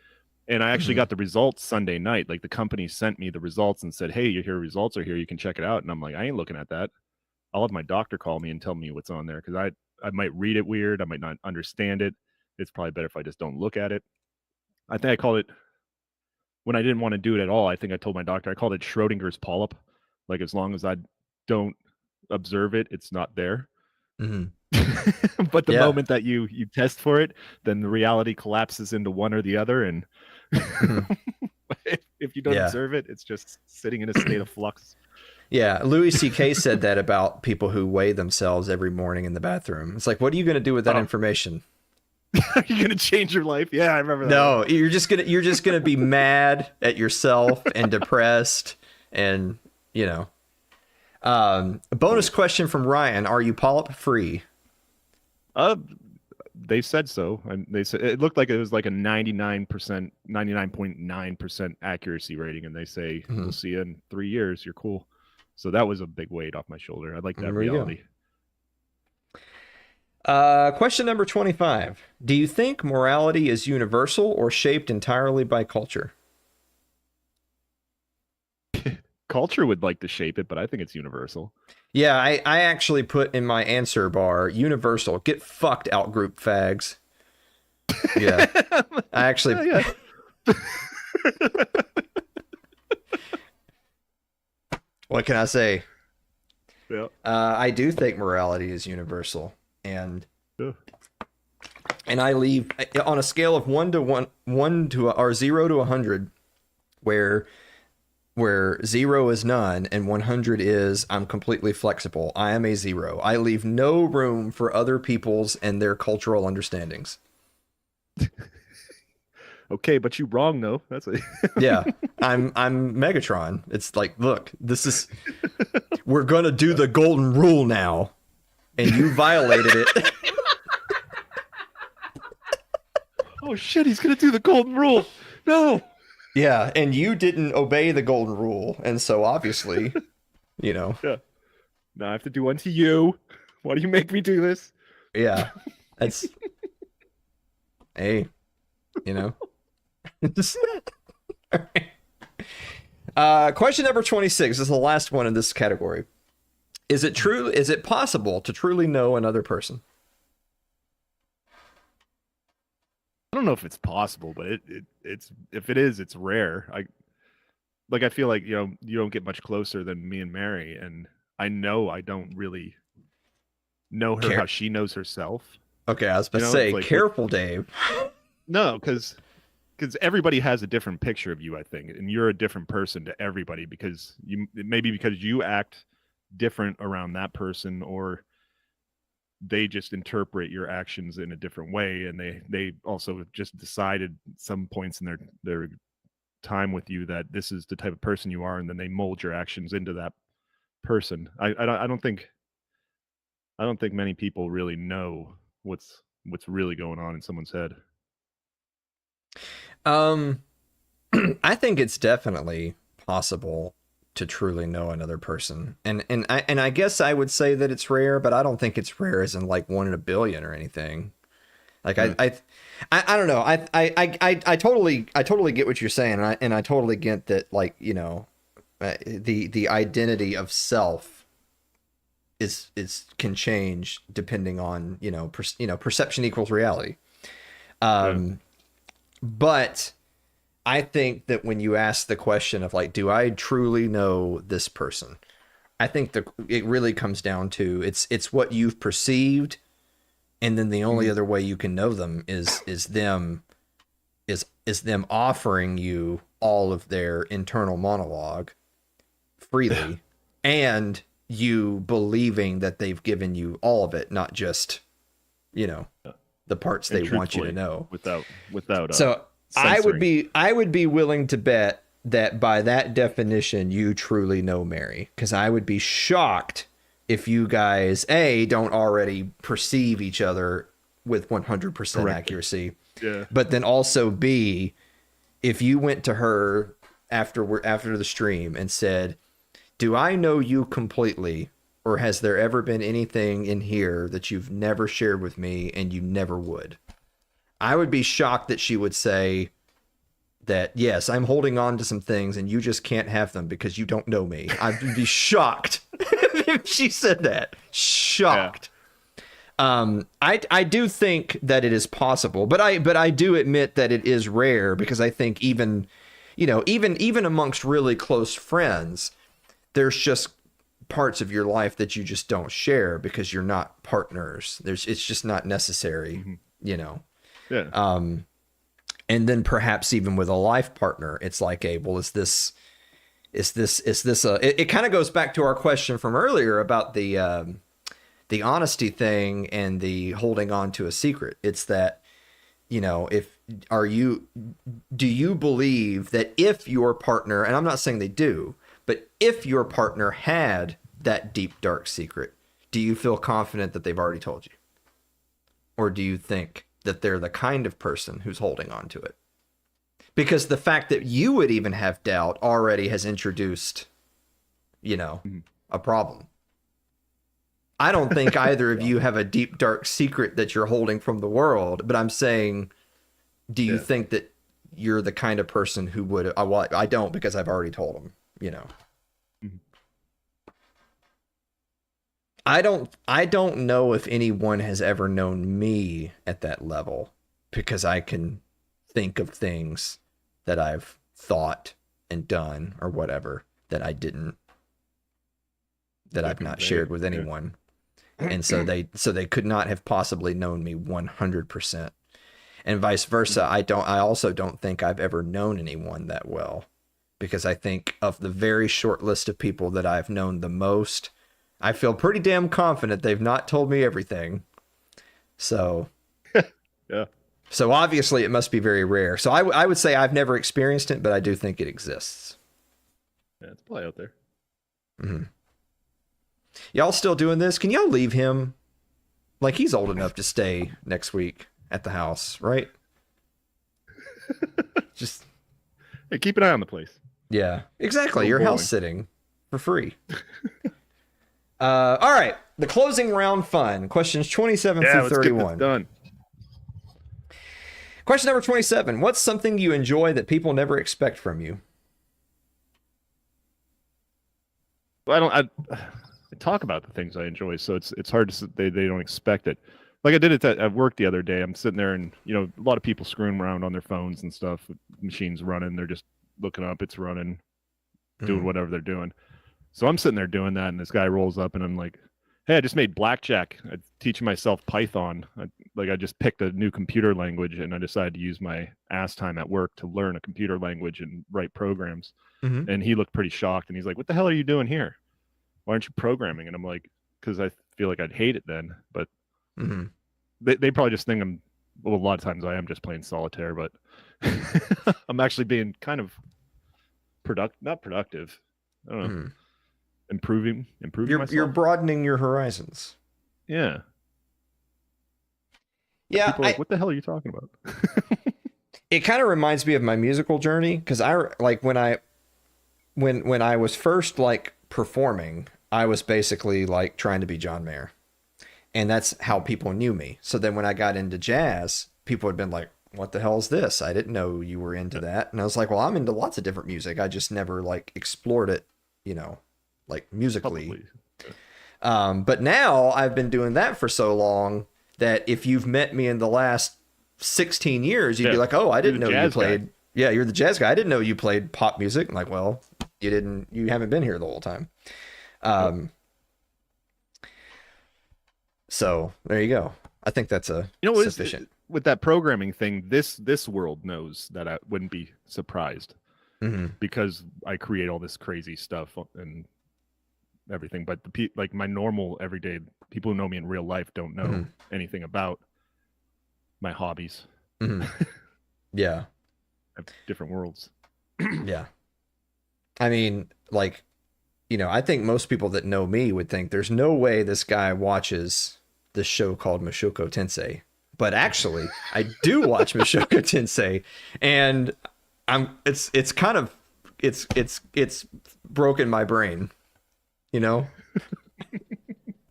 and I actually Mm-hmm. got the results Sunday night. Like the company sent me the results and said, "Hey, your results are here. You can check it out." And I'm like, "I ain't looking at that. I'll have my doctor call me and tell me what's on there because I might read it weird. I might not understand it. It's probably better if I just don't look at it." I think I called it when I didn't want to do it at all. I think I told my doctor I called it Schrodinger's polyp. Like as long as I don't observe it, it's not there. Mm-hmm. But the Yeah. moment that you test for it, then the reality collapses into one or the other. And Mm-hmm. if you don't Yeah. observe it, it's just sitting in a state of flux. Yeah. Louis C.K. said that about people who weigh themselves every morning in the bathroom. It's like, what are you going to do with that Oh, information? are you gonna change your life? Yeah, I remember that one. No, you're just gonna be mad at yourself and depressed and you know. A bonus question from Ryan: are you polyp free? Uh, they said so, and they said it looked like it was like a 99%, 99.9% accuracy rating, and they say Mm-hmm. we'll see you in 3 years. You're cool. So that was a big weight off my shoulder. I like that There you go. reality. Question number 25. Do you think morality is universal or shaped entirely by culture? Culture would like to shape it, but I think it's universal. Yeah, I actually put in my answer bar universal. Get fucked out group fags. Yeah. I actually Yeah, yeah. what can I say? Yeah. I do think morality is universal. And Yeah. I leave on a scale of 1 to or 0 to 100 where 0 is none and 100 is I'm completely flexible. I am a 0. I leave no room for other people's and their cultural understandings. Okay, but you wrong though. That's a Yeah. I'm Megatron. It's like, look, we're going to do the golden rule now and you violated it. oh shit, he's gonna do the golden rule. No. Yeah, and you didn't obey the golden rule, and so obviously, you know, Yeah. Now I have to do unto you. Why do you make me do this? yeah, that's hey, you know. Question number 26 is the last one in this category. Is it true? Is it possible to truly know another person? I don't know if it's possible, but it's if it is, it's rare. I feel like you don't get much closer than me and Mary, and I know I don't really know her how Care. she knows herself. Okay, I was about to It's say, like careful, Dave. no, because everybody has a different picture of you, I think, and you're a different person to everybody because maybe because you act different around that person, or they just interpret your actions in a different way, and they also just decided some points in their time with you that this is the type of person you are, and then they mold your actions into that person. I don't think many people really know what's really going on in someone's head. Um, I think it's definitely possible to truly know another person, and I guess I would say that it's rare, but I don't think it's rare as in like 1 in a billion or anything. Like Mm, I don't know. I totally get what you're saying, and I totally get that. Like, the identity of self is can change depending on perception equals reality. yeah. Um, but I think that when you ask the question of like, do I truly know this person? I think it really comes down to it's what you've perceived, and then the only Mhm. other way you can know them is them offering you all of their internal monologue freely, and you believing that they've given you all of it, not just you know the parts And they want you to truthfully, know. without So censoring. I would be willing to bet that by that definition you truly know Mary, because I would be shocked if you guys don't already perceive each other with 100% Correctly. accuracy, Yeah. but then also B, if you went to her after the stream and said, "Do I know you completely, or has there ever been anything in here that you've never shared with me and you never would?" I would be shocked that she would say that, "Yes, I'm holding on to some things and you just can't have them because you don't know me." I'd be shocked if she said that. Yeah. Shocked. I do think that it is possible, but I do admit that it is rare, because I think even amongst really close friends, there's just parts of your life that you just don't share because you're not partners. It's just not necessary, Hmm. you know. Yeah. And then perhaps even with a life partner, it's like, well, it kind of goes back to our question from earlier about the honesty thing and the holding on to a secret. It's that, if do you believe that if your partner, and I'm not saying they do, but if your partner had that deep dark secret, do you feel confident that they've already told you? Or do you think that they're the kind of person who's holding on to it? Because the fact that you would even have doubt already has introduced, Mhm. a problem. I don't think either of Yeah. you have a deep, dark secret that you're holding from the world, but I'm saying, do you Yeah. think that you're the kind of person who would? Well, I don't, because I've already told them. Mhm. I don't know if anyone has ever known me at that level, because I can think of things that I've thought and done or whatever that I've That not convey. shared with Yeah. anyone. And so they could not have possibly known me 100%. And vice versa. Mhm. I also don't think I've ever known anyone that well, because I think of the very short list of people that I've known the most, I feel pretty damn confident they've not told me everything. So Yeah. so obviously it must be very rare. So I would say I've never experienced it, but I do think it exists. Yeah. It's probably out there. Mm-hmm. Y'all still doing this? Can y'all leave him? Like, he's old enough to stay next week at the house, right? Just Hey, keep an eye on the place. yeah, exactly. Go You're house bowling. sitting for free. All right, the closing round fun. Questions 27 Yeah. through Let's get this 31. done. Question number 27. What's something you enjoy that people never expect from you? Well, I talk about the things I enjoy, so it's hard to they don't expect it. Like I did it at work the other day. I'm sitting there, and a lot of people screwing around on their phones and stuff. Machines running, they're just looking up, it's running, doing Mm. whatever they're doing. So I'm sitting there doing that, and this guy rolls up, and I'm like, "Hey, I just made blackjack. I'm teaching myself Python. I just picked a new computer language, and I decided to use my ass time at work to learn a computer language and write programs." Mm-hmm. And he looked pretty shocked, and he's like, "What the hell are you doing here? Why aren't you programming?" And I'm like, "Because I feel like I'd hate it then." But Mm-hmm. they probably just think I'm. Well, a lot of times I am just playing solitaire, but I'm actually being kind of not productive. I don't know. Mm-hmm. improving You're myself. broadening your horizons. Yeah. Yeah, People are like, what the hell are you talking about? it kind of reminds me of my musical journey because I like when I was first like performing, I was basically like trying to be John Mayer, and that's how people knew me. So then when I got into jazz, people had been like, "What the hell is this? I didn't know you were into that." And I was like, "Well, I'm into lots of different music. I just never like explored it, you know, like musically." Publicly. But now I've been doing that for so long that if you've met me in the last 16 years, you'd be like, "Oh, I You're didn't the know you jazz guy. played." Yeah, you're the jazz guy. I didn't know you played pop music. I'm like, well, you haven't been here the whole time. Um, so there you go. I think that's a You know, sufficient. with that programming thing, this world knows that I wouldn't be surprised Mm-hmm. because I create all this crazy stuff and everything. But like my normal everyday people who know me in real life don't know Mm-hmm. anything about my hobbies. Mm-hmm. Yeah. I have different worlds. Yeah. I mean, like, I think most people that know me would think there's no way this guy watches this show called Mushoku Tensei. But actually, I do watch Mushoku Tensei, and it's kind of it's broken my brain, you know?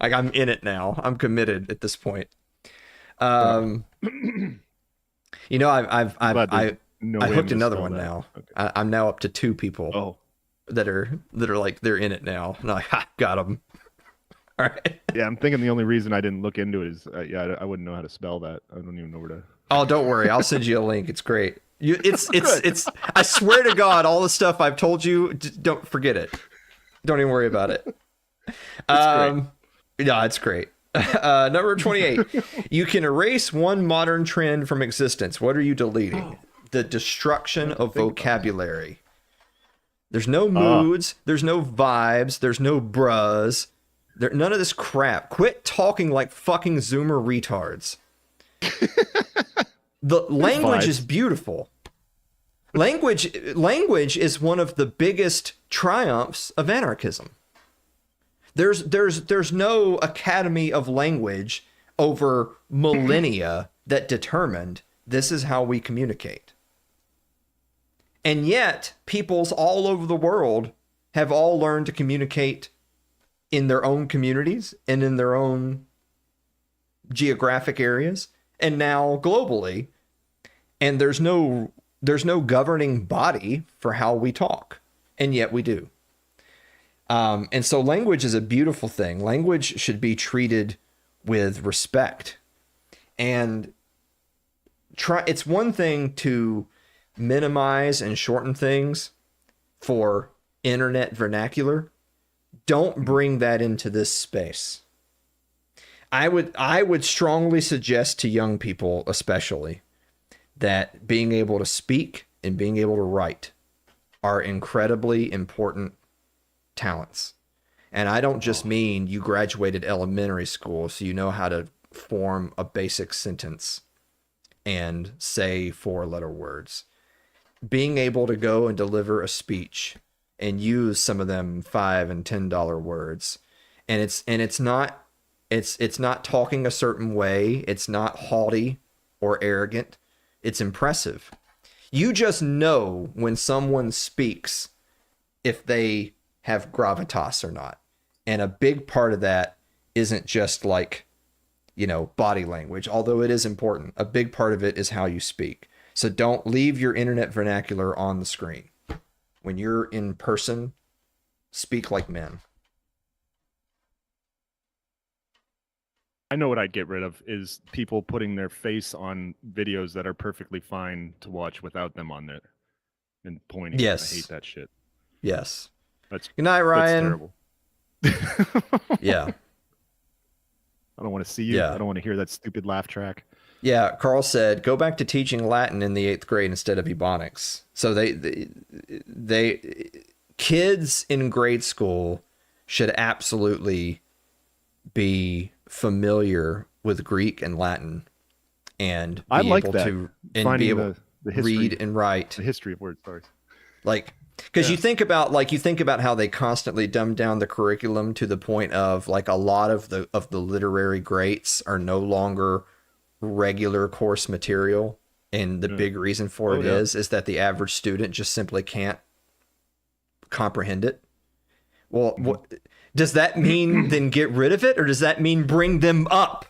Like I'm in it now. I'm committed at this point. Um I hooked another one now. Okay. I'm now up to 2 people. Oh. That are like they're in it now. And I'm like, ha, got them. All right. Yeah, I'm thinking the only reason I didn't look into it is I wouldn't know how to spell that. I don't even know where to. Oh, don't worry. I'll send you a link. It's great. It's. I swear to God, all the stuff I've told you, don't forget it. Don't even worry about it. Yeah, it's great. Number 28. You can erase one modern trend from existence. What are you deleting? The destruction of vocabulary. There's no moods. There's no vibes. There's no bruhs. None of this crap. Quit talking like fucking Zoomer retards. The language is beautiful. Language is one of the biggest triumphs of anarchism. There's no academy of language over millennia that determined this is how we communicate. And yet, peoples all over the world have all learned to communicate in their own communities and in their own geographic areas, and now globally. And there's no governing body for how we talk, and yet we do. And so language is a beautiful thing. Language should be treated with respect. And it's one thing to minimize and shorten things for internet vernacular. Don't bring that into this space. I would strongly suggest to young people especially that being able to speak and being able to write are incredibly important talents. And I don't just mean you graduated elementary school so you know how to form a basic sentence and say 4-letter words. Being able to go and deliver a speech and use some of them $5 and $10 words, and it's not talking a certain way. It's not haughty or arrogant. It's impressive. You just know when someone speaks if they have gravitas or not. And a big part of that isn't just like, body language, although it is important. A big part of it is how you speak. So don't leave your internet vernacular on the screen. When you're in person, speak like men. I know what I'd get rid of is people putting their face on videos that are perfectly fine to watch without them on there and pointing. Yes. I hate that shit. Yes. Good night, Ryan. That's terrible. Yeah. I don't want to see you. Yeah. I don't want to hear that stupid laugh track. Yeah, Carl said, go back to teaching Latin in the 8th grade instead of Ebonics. So they kids in grade school should absolutely be familiar with Greek and Latin and be able to and be able to read and write. The history of words, sorry. Like Because you think about how they constantly dumb down the curriculum to the point of like a lot of the literary greats are no longer regular course material, and the big reason for it is that the average student just simply can't comprehend it. Well, what does that mean? Then get rid of it, or does that mean bring them up?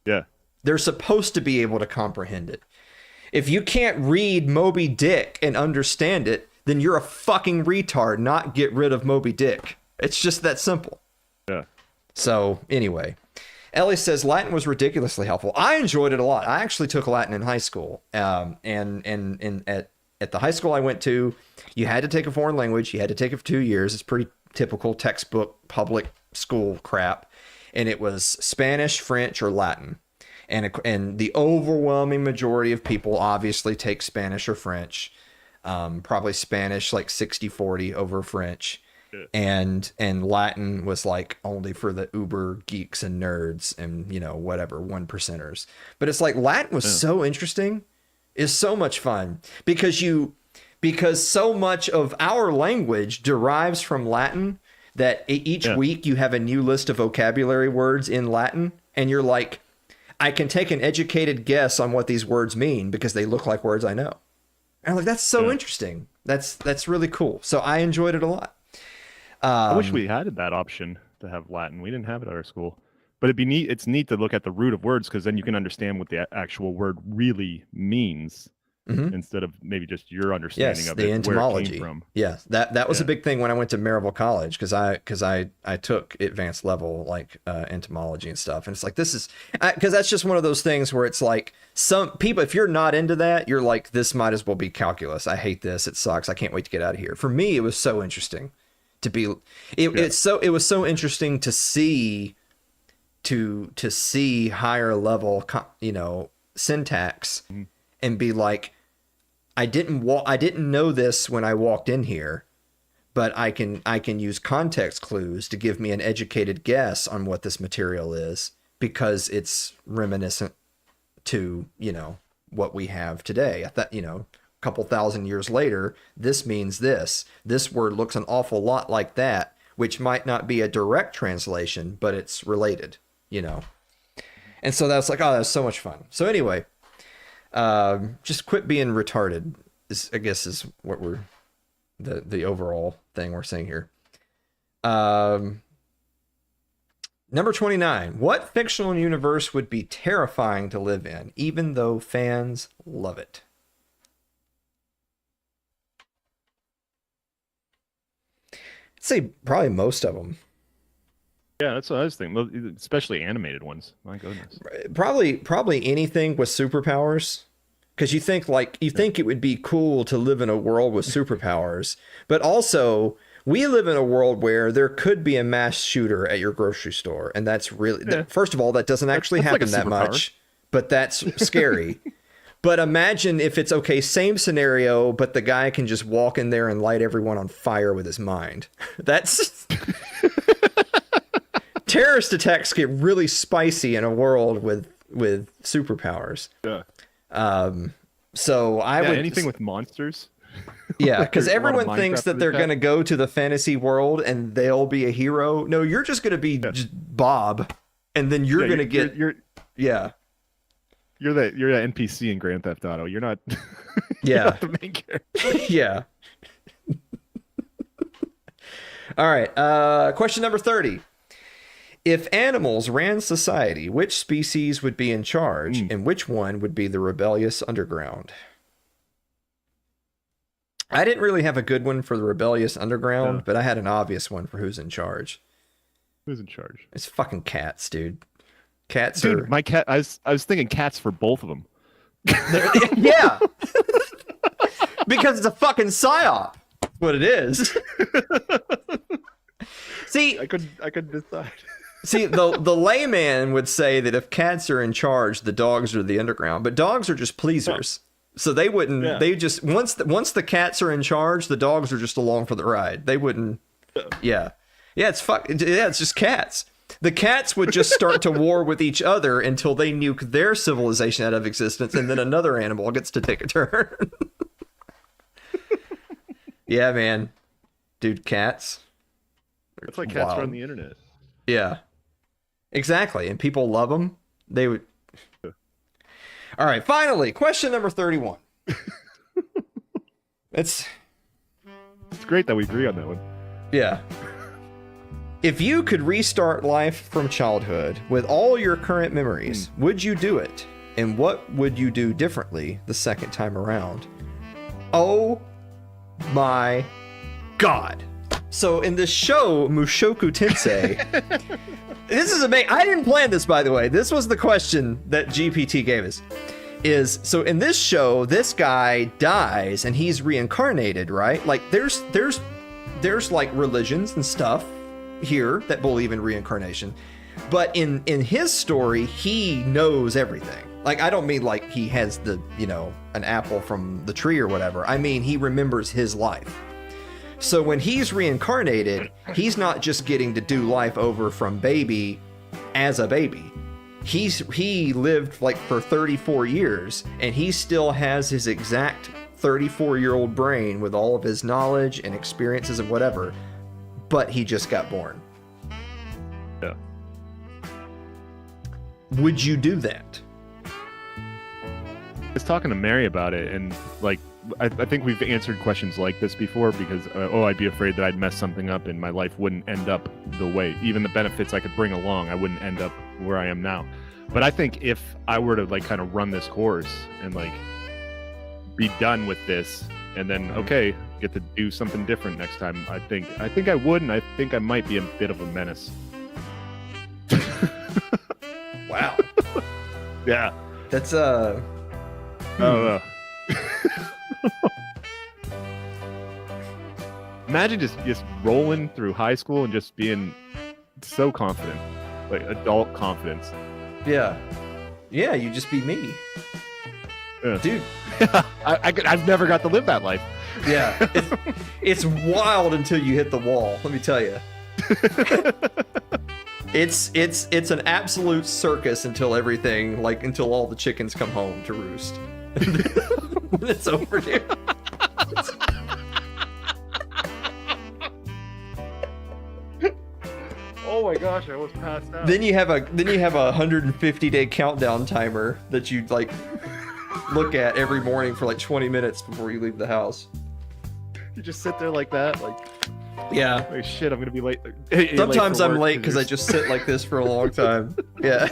Yeah, they're supposed to be able to comprehend it. If you can't read Moby Dick and understand it, then you're a fucking retard, not get rid of Moby Dick. It's just that simple. Yeah. So anyway, Ellie says Latin was ridiculously helpful. I enjoyed it a lot. I actually took Latin in high school. And at the high school I went to, you had to take a foreign language. You had to take it for 2 years. It's pretty typical textbook public school crap. And it was Spanish, French, or Latin. And the overwhelming majority of people obviously take Spanish or French. Probably Spanish like 60-40 over French. And Latin was like only for the uber geeks and nerds and, you know, whatever, 1%ers. But it's like Latin was so interesting. It's so much fun because so much of our language derives from Latin that each week you have a new list of vocabulary words in Latin. And you're like, I can take an educated guess on what these words mean because they look like words I know. And I'm like, that's so interesting. That's really cool. So I enjoyed it a lot. I wish we had that option to have Latin. We didn't have it at our school, but it'd be neat. It's neat to look at the root of words because then you can understand what the actual word really means instead of maybe just your understanding of the it, etymology. where it came from. Yeah, that was a big thing when I went to Maryville College because I took advanced level like entomology and stuff, and it's like this is because that's just one of those things where it's like some people, if you're not into that, you're like, this might as well be calculus. I hate this. It sucks. I can't wait to get out of here. For me, it was so interesting to be it was so interesting to see higher level syntax and be like, I didn't know this when I walked in here, but I can use context clues to give me an educated guess on what this material is because it's reminiscent to, you know, what we have today. I thought, you know, couple thousand years later, this means this word looks an awful lot like that, which might not be a direct translation, but it's related, you know. And so that's like, oh, that's so much fun. So anyway, just quit being retarded is, I guess, is what we're the overall thing we're saying here. Number 29, what fictional universe would be terrifying to live in, even though fans love it? Say probably most of them. Yeah, that's what I was thinking. Especially animated ones. My goodness. Probably anything with superpowers, because you think it would be cool to live in a world with superpowers, but also we live in a world where there could be a mass shooter at your grocery store, and that's really first of all, that doesn't actually happen that much, but that's scary. But imagine if it's same scenario, but the guy can just walk in there and light everyone on fire with his mind. That's terrorist attacks get really spicy in a world with superpowers. Yeah. So I would anything with monsters. Yeah, because everyone thinks that they're going to go to the fantasy world and they'll be a hero. No, you're just going to be just Bob, and then you're going to get You're the NPC in Grand Theft Auto. You're not. You're not the main character. Yeah. All right. Question number 30. If animals ran society, which species would be in charge, and which one would be the rebellious underground? I didn't really have a good one for the rebellious underground, but I had an obvious one for who's in charge. Who's in charge? It's fucking cats, dude. Cats dude, my cat. I was thinking cats for both of them. Yeah. Because it's a fucking psyop. That's what it is. See, I could decide. See, the layman would say that if cats are in charge, the dogs are the underground. But dogs are just pleasers. So they wouldn't. Yeah. They just once the cats are in charge, the dogs are just along for the ride. They wouldn't. Yeah. It's just cats. The cats would just start to war with each other until they nuke their civilization out of existence, and then another animal gets to take a turn. Yeah, man. Dude, cats. That's like cats run Wild. the internet. Yeah, exactly. And people love them. They would. All right, finally, question number 31. It's, It's great that we agree on that one. yeah. If you could restart life from childhood with all your current memories, would you do it? And what would you do differently the second time around? Oh my God. So in this show, Mushoku Tensei, this is amazing. I didn't plan this, by the way. This was the question that GPT gave us. Is so in this show, this guy dies and he's reincarnated, right? Like there's like religions and stuff here that believe in reincarnation, but in his story, he knows everything. Like I don't mean like he has the an apple from the tree or whatever. I mean he remembers his life. So when he's reincarnated, he's not just getting to do life over from baby as a baby. He lived like for 34 years and he still has his exact 34-year-old brain with all of his knowledge and experiences and whatever, but he just got born. Yeah. Would you do that? I was talking to Mary about it, and like I think we've answered questions like this before because I'd be afraid that I'd mess something up and my life wouldn't end up the way, even the benefits I could bring along, I wouldn't end up where I am now. But I think if I were to like kind of run this course and like be done with this and then okay, get to do something different next time, I think I would, and I think I might be a bit of a menace. Wow. Yeah. That's I don't know. Imagine just rolling through high school and just being so confident, like adult confidence. yeah. Yeah, you just be me. Yeah. Dude. I've never got to live that life. Yeah. It's wild until you hit the wall, let me tell you. It's an absolute circus until until all the chickens come home to roost. When it's over, dude. Oh my gosh, I almost passed out. Then you have a 150-day countdown timer that you like look at every morning for like 20 minutes before you leave the house. You just sit there like that, like, Yeah. oh shit, I'm gonna be late. Sometimes I'm late because I just sit like this for a long time. Yeah.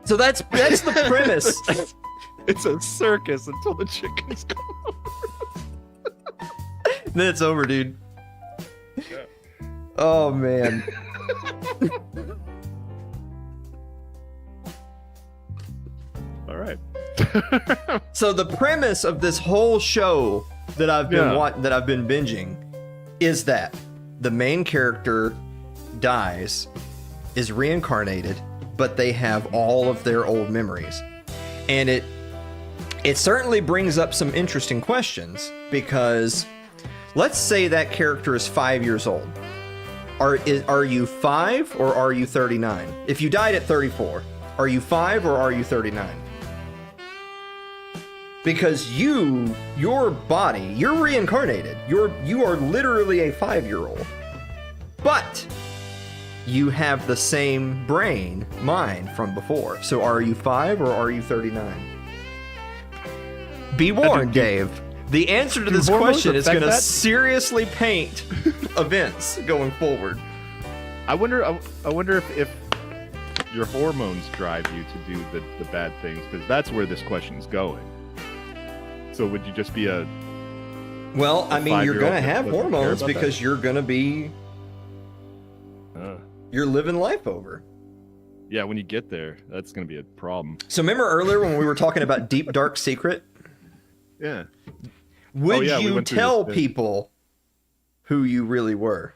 So that's the premise. It's a circus until the chickens come. Then it's over, dude. Yeah. Oh man. All right. So the premise of this whole show that I've been binging is that the main character dies, is reincarnated, but they have all of their old memories. And it certainly brings up some interesting questions, because let's say that character is 5 years old. Are you 5 or are you 39? If you died at 34, are you 5 or are you 39? Because your body, you're reincarnated. You are literally a 5-year-old. But you have the same mind from before. So are you 5 or are you 39? Be warned, Dave. The answer to this question is going to seriously paint events going forward. I wonder if your hormones drive you to do the bad things, because that's where this question's going. So would you just be a Well, I mean, you're going to that have doesn't care hormones about because you're going to be you're living life over. Yeah, when you get there, that's going to be a problem. So remember earlier when we were talking about Deep Dark Secret? Yeah. Would we you went through tell this. people who you really were?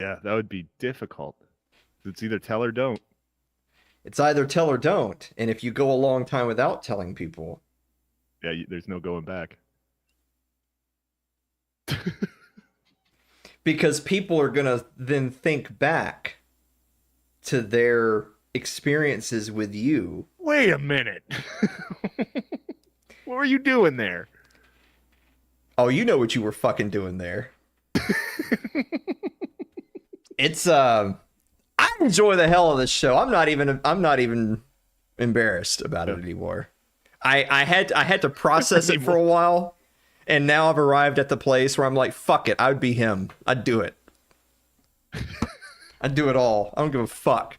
Yeah, that would be difficult. It's either tell or don't. It's either tell or don't. And if you go a long time without telling people, Yeah, there's no going back. because people are going to then think back to their experiences with you. Wait a minute. What were you doing there? Oh, you know what you were fucking doing there. It's I enjoy the hell of this show. I'm not even embarrassed about it anymore. I had to process it for a while, and now I've arrived at the place where I'm like, fuck it, I would be him. I'd do it. I'd do it all. I don't give a fuck.